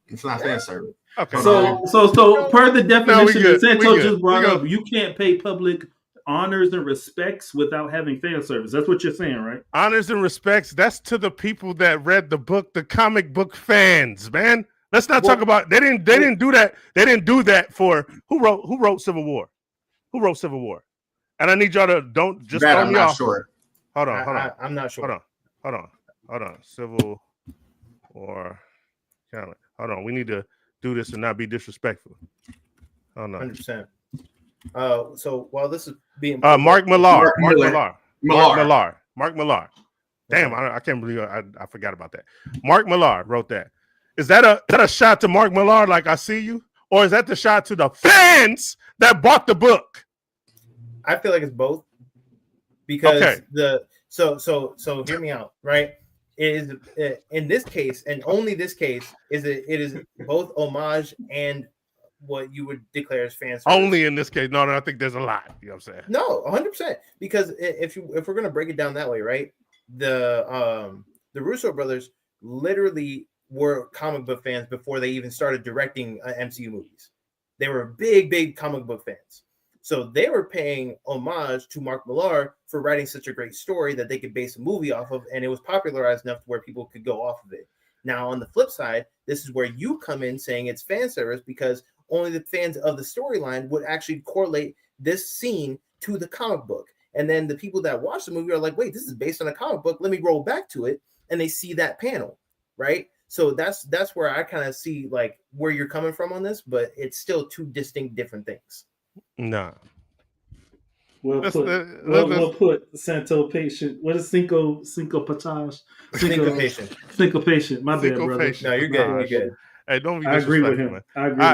Speaker 4: It's not fan service.
Speaker 3: Okay. So per the definition that Santo just brought up, you can't pay public honors and respects without having fan service. That's what you're saying, right?
Speaker 2: Honors and respects. That's to the people that read the book, the comic book fans, man. Let's not talk about they didn't do that. They didn't do that for who wrote Civil War? Who wrote Civil War? And I need y'all to don't just throw me off.
Speaker 4: Sure.
Speaker 2: Hold on.
Speaker 1: I'm not sure.
Speaker 2: Hold on. Civil War. Hold on. We need to do this and not be disrespectful. Oh no.
Speaker 1: 100%. So while this is being
Speaker 2: Mark Millar.
Speaker 4: Millar.
Speaker 2: Mark Millar. Damn, I can't believe I forgot about that. Mark Millar wrote that. Is that a shot to Mark Millar, like I see you? Or is that the shot to the fans that bought the book?
Speaker 1: I feel like it's both. Because so hear me out, right? It is in this case, and only this case, it is both homage and what you would declare as fan service.
Speaker 2: Only in this case. No, I think there's a lot. You know what I'm saying?
Speaker 1: No, 100%. Because if we're gonna break it down that way, right? The Russo brothers literally were comic book fans before they even started directing MCU movies. They were big comic book fans. So they were paying homage to Mark Millar for writing such a great story that they could base a movie off of, and it was popularized enough to where people could go off of it. Now, on the flip side, this is where you come in saying it's fan service because only the fans of the storyline would actually correlate this scene to the comic book. And then the people that watch the movie are like, wait, this is based on a comic book. Let me roll back to it. And they see that panel, right? So that's where I kind of see like where you're coming from on this, but it's still two distinct different things.
Speaker 2: Nah.
Speaker 3: Well put, Santo patient. What is cinco patage? Syncopation. My bad, brother.
Speaker 1: No, you're good. You're good.
Speaker 2: Hey, don't be
Speaker 3: I agree with him.
Speaker 2: Man.
Speaker 3: I agree.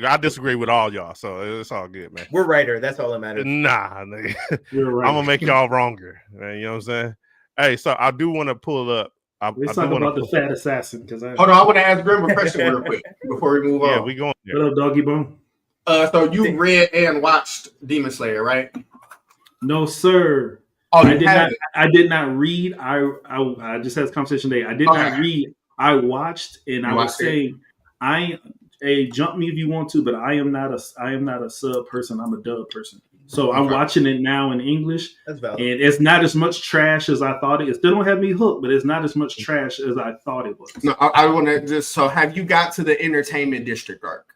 Speaker 2: I disagree with all y'all, so it's all good, man.
Speaker 1: We're righter. That's all that matters.
Speaker 2: Nah, nigga.
Speaker 3: Right.
Speaker 2: I'm gonna make y'all wronger, man. You know what I'm saying? Hey, so I do want to pull up.
Speaker 3: Let's talk about the fat assassin because
Speaker 4: hold on. I want to ask Grim a question real quick before we move on.
Speaker 2: Yeah, we going there.
Speaker 3: What up, Doggy Bone?
Speaker 4: So you read and watched Demon Slayer, right?
Speaker 3: No, sir.
Speaker 4: Oh,
Speaker 3: I did not read. I just had this conversation today. I did not read. I watched, and I was saying, jump me if you want to, but I am not a sub person. I'm a dub person. So I'm watching it now in English,
Speaker 1: That's valid.
Speaker 3: And it's not as much trash as I thought it. It still don't have me hooked, but it's not as much trash as I thought it was.
Speaker 4: No, I want to just. So have you got to the entertainment district arc?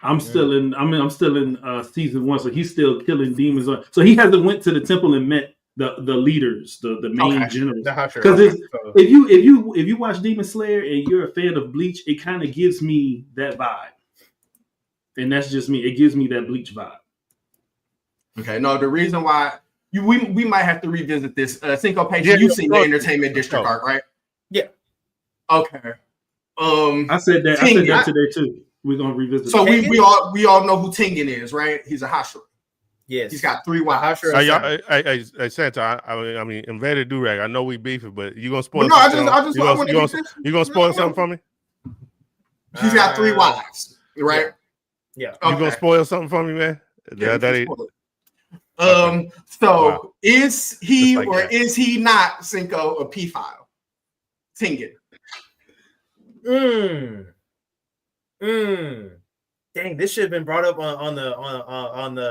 Speaker 3: I'm still in season 1, so he's still killing demons. So he hasn't went to the temple and met the leaders, the main generals. Because if you watch Demon Slayer and you're a fan of Bleach, it kind of gives me that vibe, and that's just me. It gives me that Bleach vibe. Okay,
Speaker 4: no, the reason why we might have to revisit this. Syncopation, you've seen the entertainment district arc, right?
Speaker 1: Yeah.
Speaker 4: Okay.
Speaker 3: I said that today too. We're gonna revisit.
Speaker 4: So we all know who Tengen is, right? He's a Hashira.
Speaker 1: Yes,
Speaker 4: he's got 3 wives.
Speaker 2: Hey, Santa. I mean, Invader Durag. I know we beefing, but you gonna spoil?
Speaker 4: No,
Speaker 2: you gonna spoil something for me?
Speaker 4: He's got 3 wives, right?
Speaker 1: Yeah.
Speaker 2: Okay. You gonna spoil something for me, man?
Speaker 4: Yeah, that ain't. So is he is he not Cinco a P-file? Tengen.
Speaker 1: Dang, this should have been brought up on the.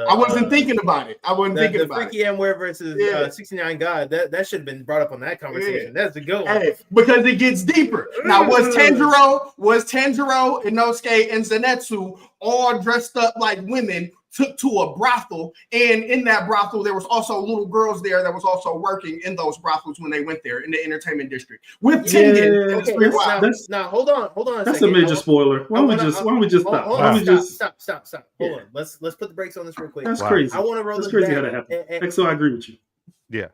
Speaker 4: I wasn't thinking about it.
Speaker 1: The Freaky M-Ware versus 69 God. That should have been brought up on that conversation. That's a good one.
Speaker 4: Because it gets deeper. Now, was Tanjiro, Inosuke, and Zenitsu all dressed up like women, took to a brothel, and in that brothel there was also little girls there that was also working in those brothels when they went there in the entertainment district with Tengen.
Speaker 1: Now hold on.
Speaker 3: That's a major spoiler. Why don't we just stop?
Speaker 1: Stop. Hold on. Let's put the brakes on this real quick.
Speaker 3: That's crazy.
Speaker 1: I want to roll
Speaker 3: this.
Speaker 1: That's
Speaker 3: crazy how that happened. So I agree with you.
Speaker 2: Yeah.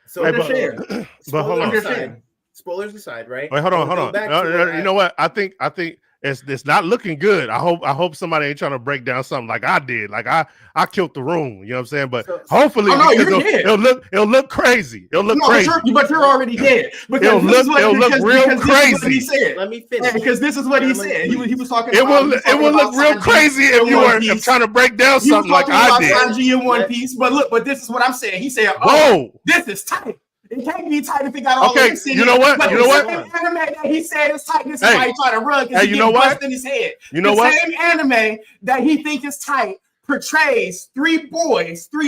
Speaker 1: So
Speaker 2: but hold on.
Speaker 1: Spoilers aside, right?
Speaker 2: Wait, hold on. You know what? I think it's not looking good. I hope somebody ain't trying to break down something like I did. Like I killed the room. You know what I'm saying? But hopefully it'll look crazy. It'll look crazy.
Speaker 4: But you're already dead.
Speaker 2: It'll look real crazy.
Speaker 4: He said.
Speaker 1: Let me finish.
Speaker 4: Because this is what he said. He was talking.
Speaker 2: It will look real crazy if you were trying to break down something like I did.
Speaker 4: Sanji in One Piece. But this is what I'm saying. He said,
Speaker 2: "Whoa,
Speaker 4: this is tight." It can't be tight if it got all
Speaker 2: okay, you know what?
Speaker 4: But same anime that he said is tight. This is why he tried to run because he gets bust in his head.
Speaker 2: You know what?
Speaker 4: Same anime that he thinks is tight portrays 3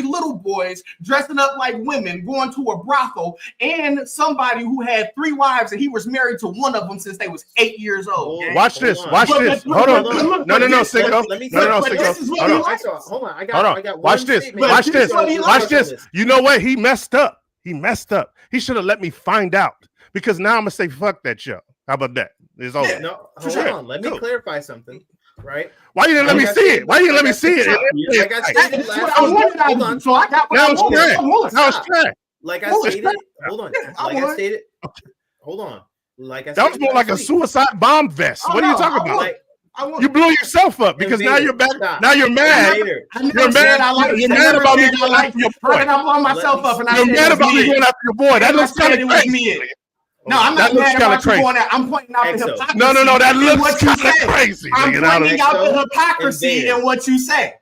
Speaker 4: little boys dressing up like women going to a brothel and somebody who had 3 wives and he was married to one of them since they was 8 years old.
Speaker 2: Watch this. Hold on. No, Cinco. Hold on. I got watch this. You know what? He messed up. He should have let me find out because now I'm gonna say fuck that show. How about that? It's over.
Speaker 1: Hold on. Let me clarify something. right?
Speaker 2: Why you didn't let me see it? Why you didn't let me see it?
Speaker 1: Like I stated last
Speaker 4: hold on. So I got what I want.
Speaker 2: Now it's trash.
Speaker 1: Like I stated, hold on. Like I stated, hold on. Like I said,
Speaker 2: that was more like a suicide bomb vest. What are you talking about?
Speaker 1: Like,
Speaker 2: you blew yourself up because now you're back. Now you're mad.
Speaker 4: You're mad. You're mad about me going after your boy. I'm blowing myself up, and I said
Speaker 2: you're mad about me going after your boy. That looks kind of crazy.
Speaker 4: No, I'm not mad about you going out. I'm pointing out the hypocrisy.
Speaker 2: No, that looks kind of crazy.
Speaker 4: I'm pointing out the hypocrisy in what you say.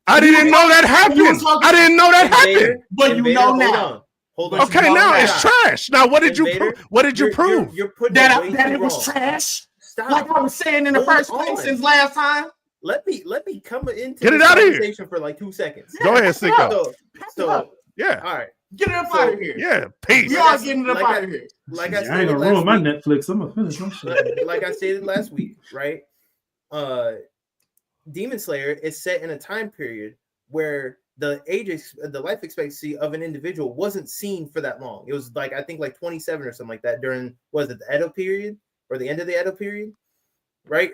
Speaker 2: I didn't know that happened. I didn't know that happened.
Speaker 4: But you know now.
Speaker 1: Hold on.
Speaker 2: Okay, now it's trash. Now, what did you prove? What did you prove?
Speaker 1: You're putting
Speaker 4: that it was trash.
Speaker 1: Stop.
Speaker 4: Like I was saying in the first place since last time.
Speaker 1: Let me come into
Speaker 2: get it out of here
Speaker 1: for like 2 seconds.
Speaker 2: Go ahead, Cinco.
Speaker 1: So
Speaker 2: yeah.
Speaker 1: All right.
Speaker 4: Get it up out of here.
Speaker 2: Yeah, peace.
Speaker 4: We are getting it up out of here.
Speaker 1: Like I
Speaker 3: ain't gonna ruin my Netflix. I'm gonna finish my shit.
Speaker 1: Like I stated last week, right? Demon Slayer is set in a time period where the life expectancy of an individual wasn't seen for that long. It was like I think like 27 or something like that during the Edo period or the end of the Edo period, right?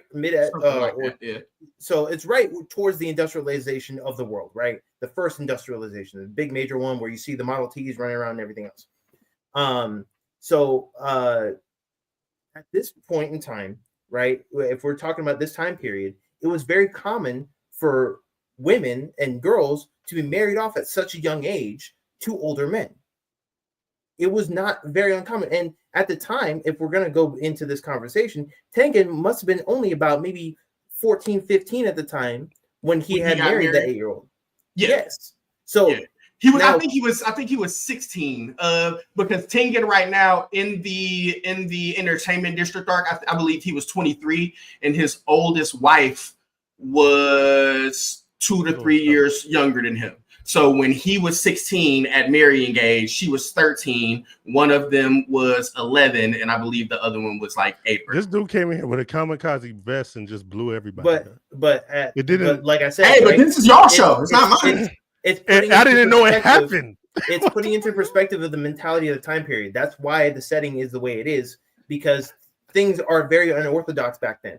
Speaker 1: So it's right towards the industrialization of the world, right? The first industrialization, the big major one where you see the Model Ts running around and everything else. At this point in time, right? If we're talking about this time period, it was very common for women and girls to be married off at such a young age to older men. It was not very uncommon. And at the time, if we're going to go into this conversation, Tengen must have been only about maybe 14, 15 at the time when he had married the 8-year-old.
Speaker 4: Yeah.
Speaker 1: Yes. So
Speaker 4: he was. Now, I think he was 16. Because Tengen right now in the entertainment district arc, I believe he was 23, and his oldest wife was 2 to 3 years younger than him. So when he was 16 at marrying age, she was 13. One of them was 11, and I believe the other one was like 8.
Speaker 2: This dude came in here with a kamikaze vest and just blew everybody.
Speaker 1: But it didn't. But like I said,
Speaker 4: hey, but this is your show. It's not mine.
Speaker 2: I didn't know it happened.
Speaker 1: It's putting into perspective of the mentality of the time period. That's why the setting is the way it is, because things are very unorthodox back then.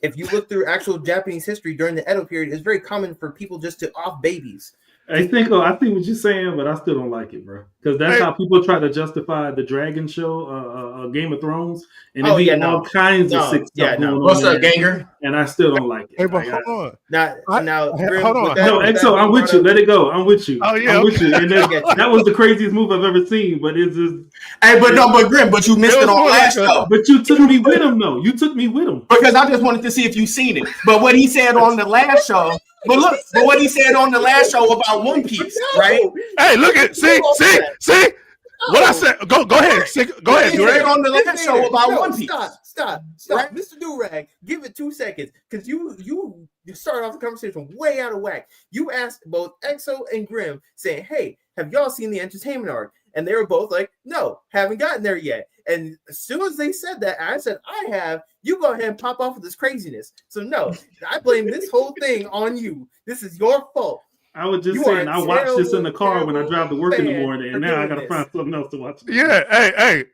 Speaker 1: If you look through actual Japanese history during the Edo period, it's very common for people just to off babies.
Speaker 3: I think what you're saying, but I still don't like it, bro. Because that's how people try to justify the Dragon show, Game of Thrones, and all kinds of sick stuff going on.
Speaker 4: What's up, Ganger?
Speaker 3: And I still don't like it.
Speaker 2: Hey, but hold on.
Speaker 1: Now,
Speaker 2: hold on.
Speaker 3: No, Exo, I'm with you. Let it go. I'm with you.
Speaker 2: Oh yeah,
Speaker 3: I'm with you. And that was the craziest move I've ever seen. But it's just.
Speaker 4: Hey, but Grim, but you missed it on last show.
Speaker 3: But you took me with him, though. You took me with him
Speaker 4: because I just wanted to see if you seen it. But what he said on the last show. But what he said on the last show about One Piece, right?
Speaker 2: Hey, look at see. What I said. Go ahead. Go ahead.
Speaker 4: He said on the last show about One Piece.
Speaker 1: Stop, right? Mr. Durag, give it 2 seconds because you started off the conversation way out of whack. You asked both Exo and Grim, saying, "Hey, have y'all seen the entertainment arc?" And they were both like, "No, haven't gotten there yet." And as soon as they said that, I said, "I have." You go ahead and pop off with this craziness. So no, I blame this whole thing on you. This is your fault.
Speaker 3: I was just saying, I watched this in the car when I drive to work in the morning, and now I gotta find something else to watch.
Speaker 2: Yeah,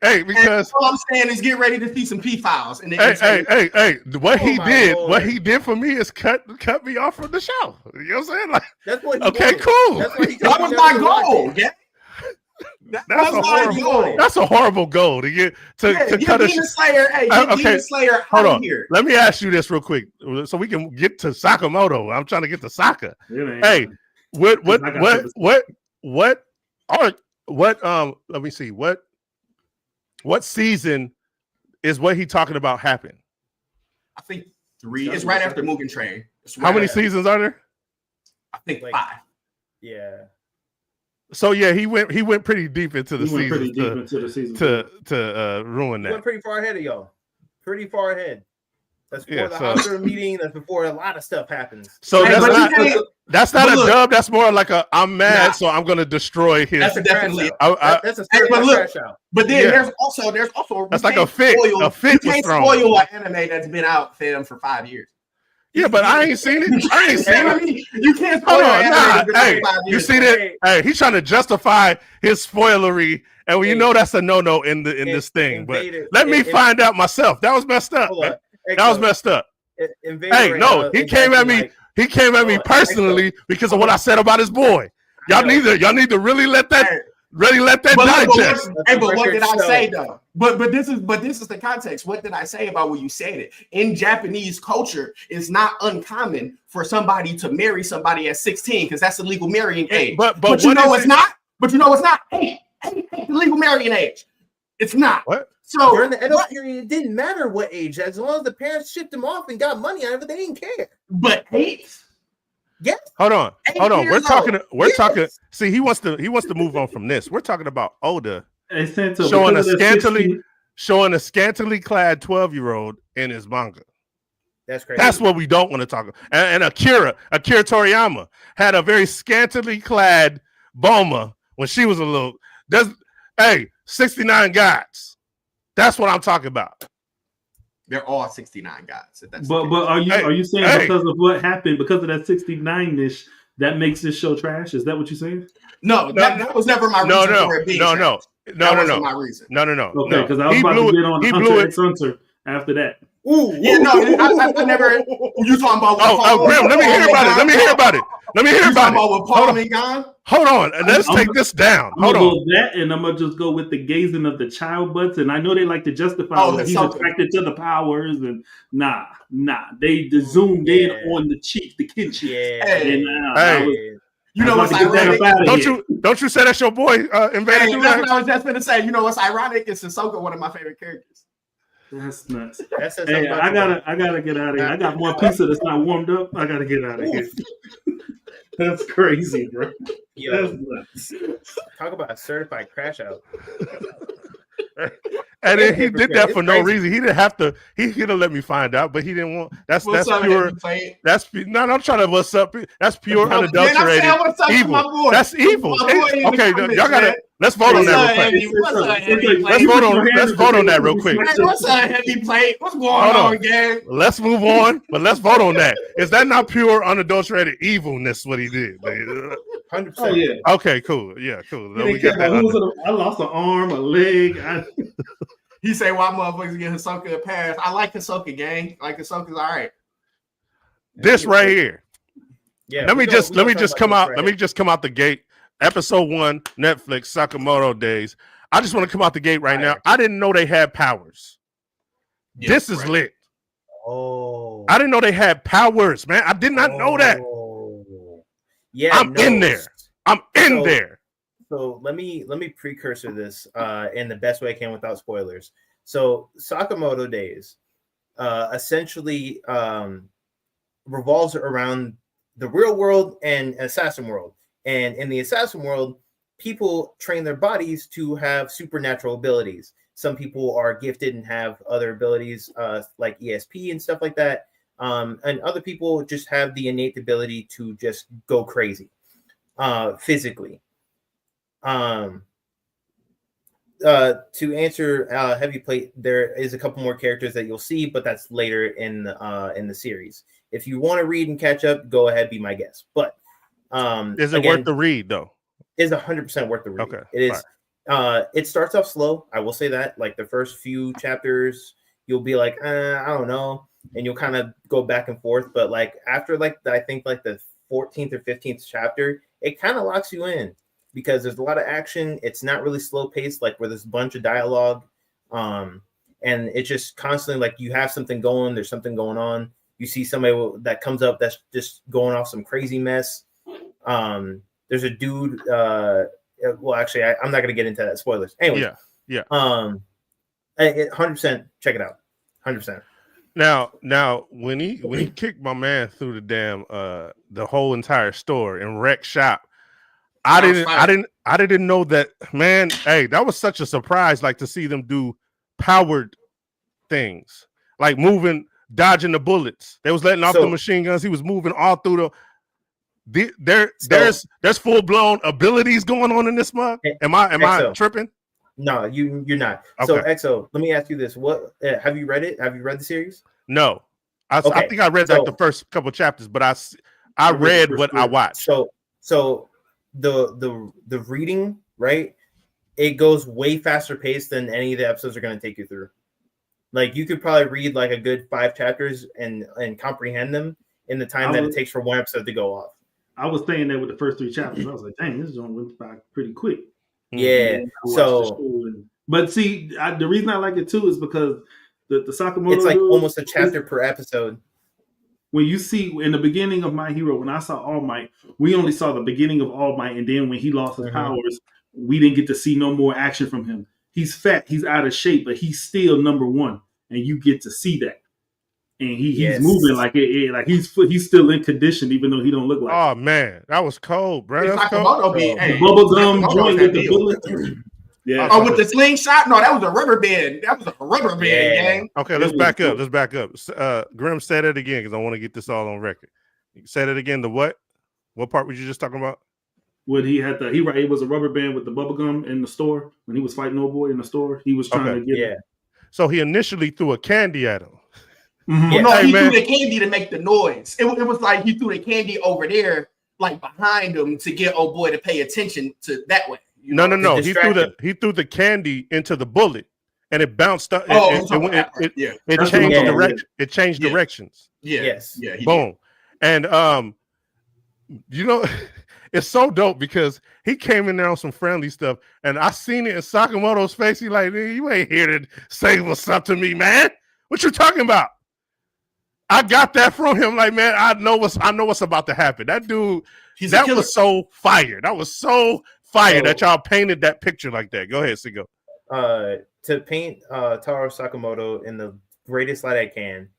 Speaker 2: hey, because
Speaker 4: all I'm saying is get ready to see some P files. And
Speaker 2: hey, what he did for me is cut me off from the show. You know what I'm saying? Like,
Speaker 1: that's what.
Speaker 2: Cool.
Speaker 4: That was my goal. Yeah.
Speaker 2: That's a horrible goal to get to cut
Speaker 4: Demon Slayer. Hey, Demon Slayer.
Speaker 2: Hold on.
Speaker 4: Here.
Speaker 2: Let me ask you this real quick, so we can get to Sokamoto. I'm trying to get to Sokka. Hey, let me see. What season is what he talking about happen?
Speaker 4: I think 3. It's right after Mugen Train.
Speaker 2: How many seasons are there?
Speaker 4: I think
Speaker 1: like
Speaker 4: 5.
Speaker 1: Yeah.
Speaker 2: So yeah, he went pretty deep into the season to ruin that.
Speaker 1: He went pretty far ahead of y'all. Pretty far ahead. That's before the Oscar meeting. That's before a lot of stuff happens.
Speaker 2: So that's not a dub. That's more like I'm mad, so I'm gonna destroy his.
Speaker 4: That's definitely.
Speaker 1: That's a crash out.
Speaker 4: But then there's also
Speaker 2: that's like a fit. A fit
Speaker 4: you can't spoil an anime that's been out for 5 years.
Speaker 2: Yeah, but I ain't seen it.
Speaker 4: You can't spoil
Speaker 2: it. Hey, you see that? Hey, he's trying to justify his spoilery, and you know that's a no-no in this thing. But let me find out myself. That was messed up. That was messed up. Hey, no, he came at me. He came at me personally because of what I said about his boy. Y'all need to really let that digest.
Speaker 4: But what did I say though? But this is the context. What did I say about when you said it? In Japanese culture, it's not uncommon for somebody to marry somebody at 16 because that's the legal marrying age. But you know it's not. But you know it's not. Hey, the legal marrying age. It's not.
Speaker 2: What?
Speaker 4: So
Speaker 1: during the Edo period, it didn't matter what age, as long as the parents shipped them off and got money out of it, they didn't care.
Speaker 4: But 8?
Speaker 1: Yes.
Speaker 2: Hold on. We're talking. See, he wants to move on from this. We're talking about Oda showing a scantily clad 12-year-old in his manga.
Speaker 1: That's crazy.
Speaker 2: That's what we don't want to talk about. And Akira Toriyama had a very scantily clad Bulma when she was a little. 69 gods. That's what I'm talking about.
Speaker 4: They're all 69 gods.
Speaker 3: But are you saying because of what happened, because of that 69-ish, that makes this show trash? Is that what you're saying?
Speaker 4: No, that was never my reason for it being trash. That wasn't my reason.
Speaker 2: No.
Speaker 3: Okay, because I was about to get on Hunter x Hunter after that.
Speaker 4: Ooh, yeah, no, I never. You talking about?
Speaker 2: Grim, let me hear about it.
Speaker 4: What Paul and Gone?
Speaker 2: Hold on, let's take this down.
Speaker 3: Hold on. That, and I'm gonna just go with the gazing of the child butts, and I know they like to justify that he's attracted to the powers, and nah, they zoomed in on the cheek, the kid cheek.
Speaker 4: Yeah. You know what's ironic?
Speaker 2: Don't you say that's your boy?
Speaker 4: That's what I was just gonna say. You know what's ironic? Is Sissoko one of my favorite characters.
Speaker 3: That's nuts. Hey, I gotta get out of here. I got one pizza that's not warmed up. I gotta get out of here. That's crazy, bro.
Speaker 1: That's nuts. Talk about a certified crash out.
Speaker 2: And then he did that for no reason. He didn't have to. He could have let me find out, but he didn't want. That's pure. I'm trying to what's up. That's pure unadulterated evil. That's evil. Okay, y'all gotta. Let's vote on that real quick. Let's vote on that real quick.
Speaker 4: What's a heavy plate? What's going on, gang?
Speaker 2: Let's move on, but let's vote on that. Is that not pure unadulterated evilness? What he did,
Speaker 1: 100%.
Speaker 3: Oh yeah.
Speaker 2: Okay, cool. Yeah, cool.
Speaker 3: I lost an arm, a leg.
Speaker 4: He say, "Why motherfuckers get Hisoka a pass?" I like Hisoka, gang. Like Hisoka's all right.
Speaker 2: This right here. Yeah. Let me just come out the gate. Episode 1, Netflix, Sokamoto days. I just want to come out the gate right now. I didn't know they had powers. Yeah, this is lit.
Speaker 1: Oh.
Speaker 2: I didn't know they had powers, man. I did not know that.
Speaker 1: Yeah,
Speaker 2: I'm in there.
Speaker 1: So let me precursor this in the best way I can without spoilers. So Sokamoto days essentially revolves around the real world and assassin world. And in the assassin world, people train their bodies to have supernatural abilities. Some people are gifted and have other abilities like ESP and stuff like that. And other people just have the innate ability to just go crazy physically. To answer Heavy Plate, there is a couple more characters that you'll see, but that's later in the series. If you want to read and catch up, go ahead, be my guest. But
Speaker 2: is it worth the read though?
Speaker 1: Is 100% worth the read.
Speaker 2: Okay,
Speaker 1: it is. It starts off slow. I will say that. Like the first few chapters, you'll be like, I don't know, and you'll kind of go back and forth. But like after I think the 14th or 15th chapter, it kind of locks you in because there's a lot of action. It's not really slow paced, like where there's a bunch of dialogue, and it's just constantly like you have something going. There's something going on. You see somebody that comes up that's just going off some crazy mess. There's a dude. Well, actually, I'm not going to get into that. Spoilers. Anyway.
Speaker 2: Yeah.
Speaker 1: 100%. Check it out. 100%.
Speaker 2: Now, when he kicked my man through the damn the whole entire store and wrecked shop, I didn't know that, man. Hey, that was such a surprise. Like to see them do powered things, like dodging the bullets. They was letting off the machine guns. He was moving all through there's full blown abilities going on in this mug. Am I tripping?
Speaker 1: No, you're not.
Speaker 2: Okay.
Speaker 1: So EXO, let me ask you this: what have you read it? Have you read the series?
Speaker 2: No, I think I read like the first couple chapters, but I read what I watched.
Speaker 1: So the reading, right? It goes way faster paced than any of the episodes are going to take you through. Like you could probably read like a good 5 chapters and comprehend them in the time that it takes for one episode to go off.
Speaker 3: I was saying that with the first 3 chapters. I was like, dang, this joint went by pretty quick.
Speaker 1: Yeah.
Speaker 3: But see, the reason I like it too is because the Sokamoto,
Speaker 1: it's like almost a chapter per episode.
Speaker 3: When you see in the beginning of My Hero, when I saw All Might, we only saw the beginning of All Might, and then when he lost his powers, we didn't get to see no more action from him. He's fat, he's out of shape, but he's still number one, and you get to see that. And he's moving like like he's still in condition, even though he don't look like.
Speaker 2: Oh man, that was cold, bro. That's
Speaker 4: cold.
Speaker 3: The bubble gum joint with the bullet.
Speaker 4: Yeah. Oh, with the slingshot? No, that was a rubber band. That was a rubber band, gang.
Speaker 2: Okay, let's back up. Let's back up. Grim, say that again because I want to get this all on record. Say that again. The what? What part were you just talking about?
Speaker 3: When he had it was a rubber band with the bubble gum in the store when he was fighting old boy in the store. He was trying to get it.
Speaker 2: So he initially threw a candy at him.
Speaker 4: Mm-hmm. Yeah, no, he threw the candy to make the noise. It was like he threw the candy over there, like behind him, to get old boy to pay attention to that way.
Speaker 2: No. He threw the candy into the bullet, and it bounced up. It changed direction. It changed directions.
Speaker 4: Yeah. Yes. Yeah.
Speaker 2: Boom. And it's so dope because he came in there on some friendly stuff, and I seen it in Sakamoto's face. He like, you ain't here to say what's up to me, man. What you talking about? I got that from him. Like, man, I know what's about to happen. That dude, that was so fire. That was so fire that y'all painted that picture like that. Go ahead, Sigo.
Speaker 1: To paint Taro Sakamoto in the greatest light I can,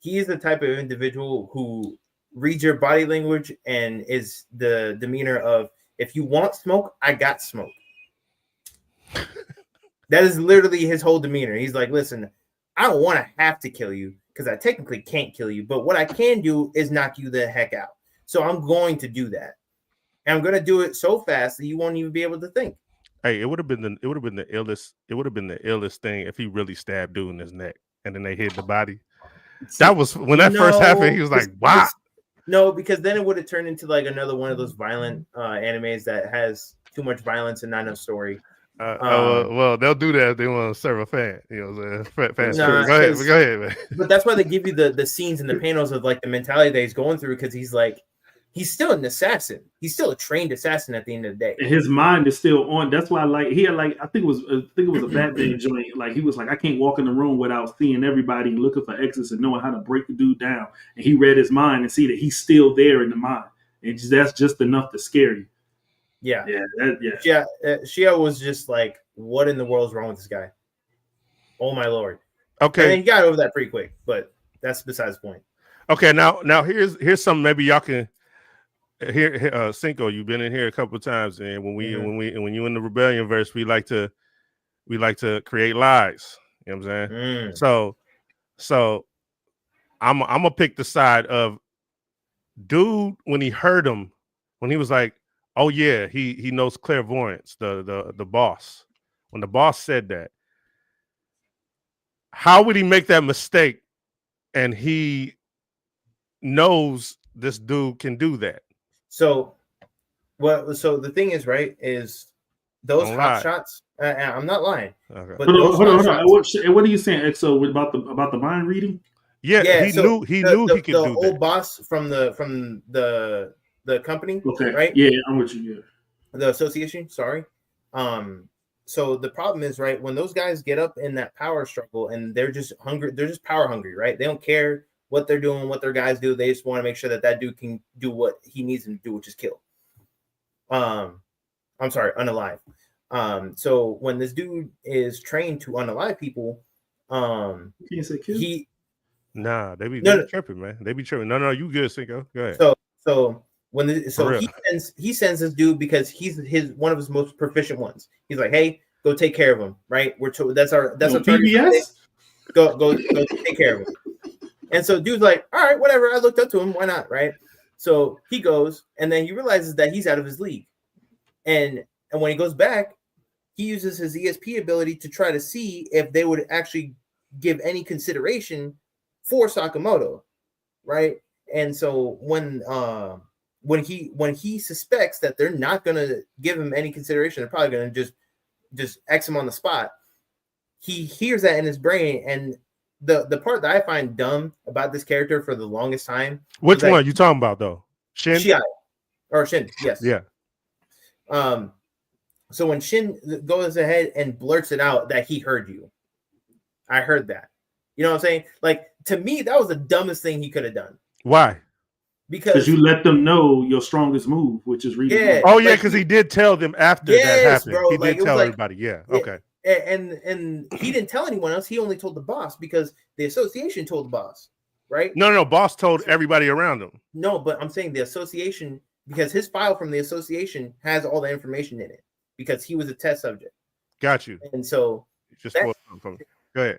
Speaker 1: he is the type of individual who reads your body language and is the demeanor of, if you want smoke, I got smoke. That is literally his whole demeanor. He's like, listen, I don't want to have to kill you because I technically can't kill you, but what I can do is knock you the heck out. So I'm going to do that. And I'm going to do it so fast that you won't even be able to think.
Speaker 2: Hey, it would have been the illest thing if he really stabbed dude in his neck and then they hit the body. That was when that first happened. He was like, "Wow."
Speaker 1: No, because then it would have turned into like another one of those violent animes that has too much violence and not enough story.
Speaker 2: Well, they'll do that if they want to serve a fan. You know what I'm saying? Go ahead, man.
Speaker 1: But that's why they give you the scenes and the panels of like the mentality that he's going through, because he's still an assassin. He's still a trained assassin at the end of the day.
Speaker 3: And his mind is still on. That's why, I think it was a Batman joint. Like he was like, I can't walk in the room without seeing everybody and looking for exits and knowing how to break the dude down. And he read his mind and see that he's still there in the mind. And that's just enough to scare you.
Speaker 1: Yeah.
Speaker 3: Shia
Speaker 1: was just like, what in the world is wrong with this guy? Oh my lord.
Speaker 2: Okay.
Speaker 1: And then he got over that pretty quick, but that's besides the point.
Speaker 2: Okay, now here's something maybe y'all can. Here, Cinco, you've been in here a couple of times, and when you in the Rebellion verse, we like to create lies. You know what I'm saying? So I'm gonna pick the side of dude when he heard him, when he was like, oh yeah, he knows clairvoyance, the boss. When the boss said that, how would he make that mistake? And he knows this dude can do that.
Speaker 1: So the thing is, right, is those hot shots. I'm not lying.
Speaker 3: Okay. But hold on. What are you saying, EXO, about the mind reading?
Speaker 2: Yeah, he knew he could do that.
Speaker 1: The old boss from the company,
Speaker 3: okay,
Speaker 1: right?
Speaker 3: Yeah, I'm with you. Yeah,
Speaker 1: the association. Sorry. So the problem is, right, when those guys get up in that power struggle and they're just hungry, they're just power hungry, right? They don't care what they're doing, what their guys do. They just want to make sure that dude can do what he needs him to do, which is kill. I'm sorry, unalive. So when this dude is trained to unalive people,
Speaker 3: you can't say kill.
Speaker 2: They be tripping, man. They be tripping. No, you good, Cinco. Go ahead.
Speaker 1: So he sends this dude because he's one of his most proficient ones. He's like, hey, go take care of him, right? That's our target. Go take care of him. And so dude's like, all right, whatever. I looked up to him. Why not? Right. So he goes, and then he realizes that he's out of his league. And when he goes back, he uses his ESP ability to try to see if they would actually give any consideration for Sakamoto. Right. And so when he suspects that they're not going to give him any consideration, they're probably going to just X him on the spot. He hears that in his brain, and the part that I find dumb about this character for the longest time.
Speaker 2: Which one you talking about though? Shin?
Speaker 1: Shin, yes.
Speaker 2: Yeah.
Speaker 1: So when Shin goes ahead and blurts it out that he heard you, I heard that. You know what I'm saying? Like, to me, that was the dumbest thing he could have done.
Speaker 2: Why?
Speaker 3: Because you let them know your strongest move, which is reading.
Speaker 1: Yeah.
Speaker 2: Oh yeah, because he did tell them after that happened.
Speaker 1: Bro,
Speaker 2: he did tell everybody. Yeah. Okay.
Speaker 1: And he didn't tell anyone else. He only told the boss because the association told the boss, right?
Speaker 2: No. Boss told everybody around him.
Speaker 1: No, but I'm saying the association, because his file from the association has all the information in it because he was a test subject. Got you. And so
Speaker 2: just go ahead.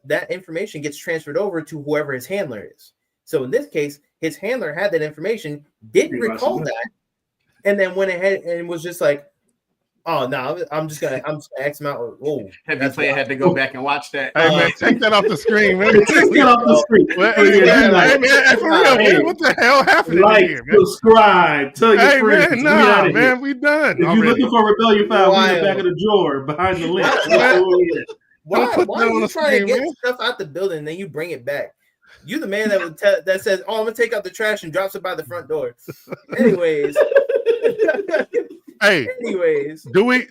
Speaker 1: That information gets transferred over to whoever his handler is. So in this case, his handler had that information, didn't recall that, and then went ahead and was just like, "Oh no, I'm just gonna X him out." Oh,
Speaker 4: heavy player had to go back and watch that.
Speaker 2: Hey man, take that off the screen, man.
Speaker 3: Take that off the screen.
Speaker 2: Hey man, for real, man, what the hell happened here, man?
Speaker 3: Subscribe, tell your friends.
Speaker 2: Man, we done.
Speaker 3: If you're looking for Rebellion 5, we in the back of the drawer behind the link.
Speaker 1: Why are you trying to get stuff out the building and then you bring it back? You the man that would that says, "Oh, I'm gonna take out the trash," and drops it by the front door. Anyways, do we?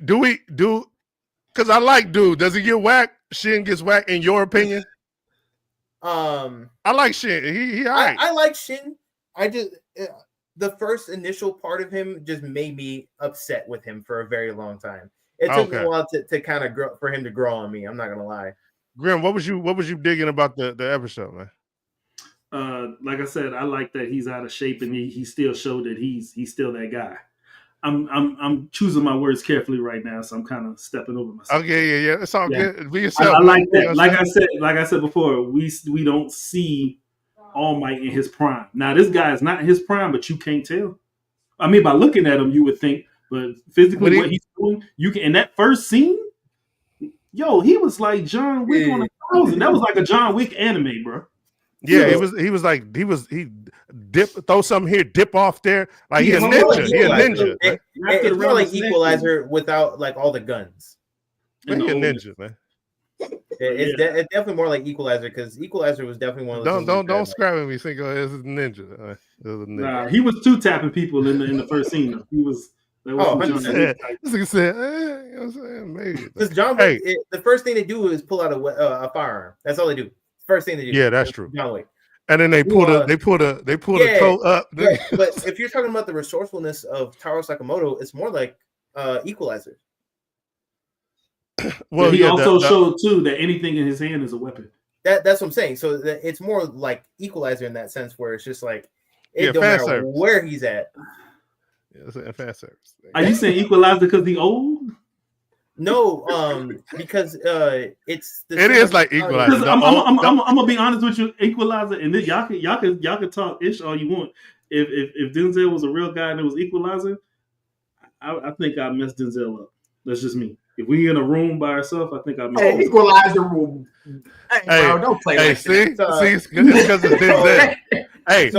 Speaker 1: Because I like dude. Does he get whacked? Shin gets whacked. In your opinion? I like Shin. He all right. I like Shin. I just the first initial part of him just made me upset with him for a very long time. It took me a while to kind of grow for him to grow on me. I'm not gonna lie.
Speaker 2: Grim, what was you digging about the episode, man?
Speaker 3: Like I said, I like that he's out of shape and he still showed that he's still that guy. I'm choosing my words carefully right now, so I'm kind of stepping over myself.
Speaker 2: Okay, yeah, it's all good. Be yourself.
Speaker 3: I like that. Like I said before, we don't see All Might in his prime. Now this guy is not in his prime, but you can't tell. I mean, by looking at him, you would think, but physically, what he's doing, you can. In that first scene, yo, he was like John Wick on 1,000. That was like a John Wick anime, bro.
Speaker 2: Yeah, he throw something here, dip off there. Like he's a ninja. He's a ninja.
Speaker 1: It's more like Equalizer without like all the guns.
Speaker 2: He's a ninja, man.
Speaker 1: It's definitely more like Equalizer because Equalizer was definitely one of those.
Speaker 2: Don't scrap at me. Think it's a ninja.
Speaker 3: Nah, he was two tapping people in the first scene. Though. He was.
Speaker 2: This nigga said, you know what I'm saying? Maybe.
Speaker 1: Because John Wick, the first thing they do is pull out a firearm. That's all they do. First thing they do.
Speaker 2: Yeah, that's true.
Speaker 1: John Wick.
Speaker 2: And then they pull the coat up.
Speaker 1: But if you're talking about the resourcefulness of Taro Sakamoto, it's more like Equalizer.
Speaker 3: Well, he also showed too that anything in his hand is a weapon.
Speaker 1: That's what I'm saying. So it's more like Equalizer in that sense, where it's just like it don't matter service. Where he's at.
Speaker 2: Yeah, it's a fast service.
Speaker 3: Are you saying Equalizer because he's old?
Speaker 1: No, because it's
Speaker 2: it is like Equalizer.
Speaker 3: I'm gonna be honest with you, Equalizer, and then y'all can talk ish all you want. If Denzel was a real guy and it was Equalizer, I think I messed Denzel up. That's just me. If we in a room by ourselves, I think I messed
Speaker 4: Equalizer room. Hey, bro, don't play like
Speaker 2: see,
Speaker 4: that.
Speaker 2: See, it's because of Denzel. Hey,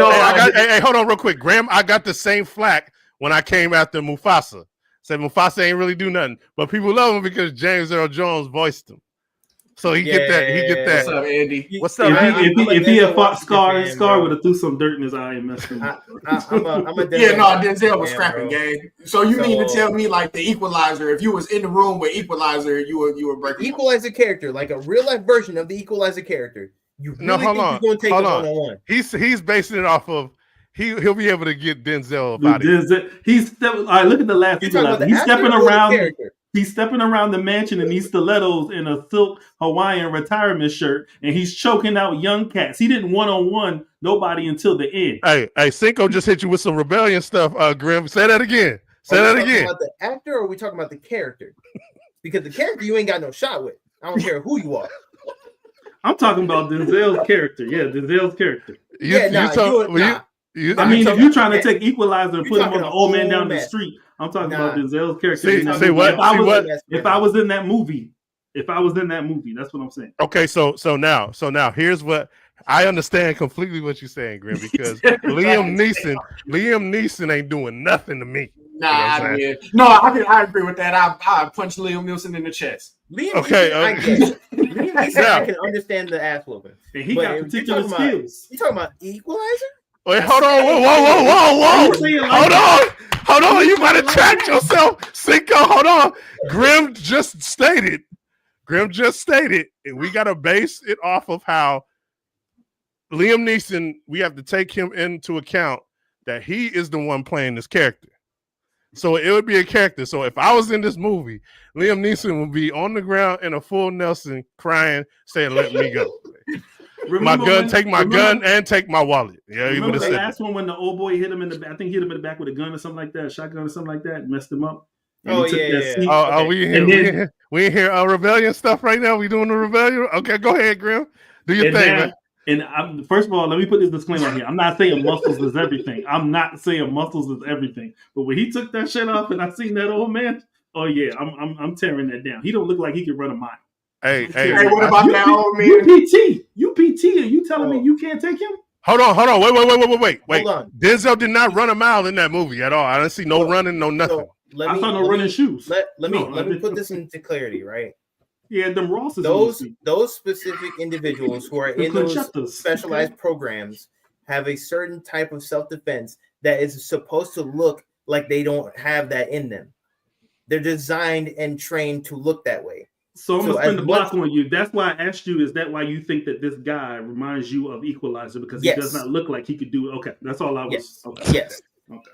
Speaker 2: hold on real quick, Graham. I got the same flack when I came after Mufasa. Said Mufasa ain't really do nothing, but people love him because James Earl Jones voiced him. So he get that.
Speaker 4: What's up, Andy?
Speaker 2: What's up?
Speaker 3: If he had fought Scar would have threw some dirt in his eye and messed him up.
Speaker 4: Denzel was scrapping, gang. So you mean to tell me like the Equalizer? If you was in the room with Equalizer, you were breaking.
Speaker 1: Equalizer character, like a real life version of the Equalizer character. You really think you're going to take it one-on-one?
Speaker 2: He's basing it off of. He'll be able to get Denzel about it.
Speaker 3: All right, look at the last Equalizer. He's stepping around. He's stepping around the mansion in these stilettos in a silk Hawaiian retirement shirt, and he's choking out young cats. He didn't one-on-one nobody until the end.
Speaker 2: Hey, Cinco just hit you with some rebellion stuff, Grim. Say that again. Are we talking
Speaker 1: about the actor or are we talking about the character? Because the character you ain't got no shot with. I don't care who you are.
Speaker 3: I'm talking about Denzel's character. Yeah, Denzel's character.
Speaker 2: I
Speaker 3: mean, if you're trying to take Equalizer and put him on the old man down the street, I'm talking about Denzel's character. If I was in that movie, that's what I'm saying.
Speaker 2: Okay, so now here's what I understand completely what you're saying, Grim, because Liam Neeson ain't doing nothing to me.
Speaker 4: Nah, I agree with that. I punched Liam Neeson in the chest.
Speaker 1: Liam He said I can understand the ass whooping.
Speaker 3: And he got particular skills.
Speaker 1: You talking about Equalizer?
Speaker 2: Wait, hold on. Whoa. Hold on. You gotta track yourself. Cinco, hold on. Grim just stated, and we gotta base it off of how Liam Neeson, we have to take him into account that he is the one playing this character. So it would be a character. So if I was in this movie, Liam Neeson would be on the ground in a full Nelson crying, saying, "Let me go. Take my gun and take my wallet." Yeah,
Speaker 3: remember the last one when the old boy hit him in the back? I think he hit him in the back with a gun or something like that, a shotgun or something like that, and messed him up.
Speaker 1: Oh yeah.
Speaker 2: We in here rebellion stuff right now. We doing the rebellion. Okay, go ahead, Grim. Do your thing, man.
Speaker 3: And first of all, let me put this disclaimer here. I'm not saying muscles is everything. But when he took that shit off and I seen that old man, oh yeah, I'm tearing that down. He don't look like he can run a mile.
Speaker 2: Hey,
Speaker 4: what about that old man?
Speaker 3: You PT, and you telling me you can't take him?
Speaker 2: Hold on. Wait.
Speaker 1: Hold on.
Speaker 2: Denzel did not run a mile in that movie at all. I didn't see no running, no nothing.
Speaker 3: I saw no running shoes.
Speaker 1: Let me put this into clarity, right?
Speaker 3: Yeah, them Rosses.
Speaker 1: Those specific individuals who are in those specialized programs have a certain type of self-defense that is supposed to look like they don't have that in them. They're designed and trained to look that way.
Speaker 3: So I'm gonna spin the block on you. That's why I asked you, is that why you think that this guy reminds you of Equalizer? Because he does not look like he could do it. Okay, that's all I was.
Speaker 1: Yes.
Speaker 3: Okay.
Speaker 1: Yes.
Speaker 3: Okay.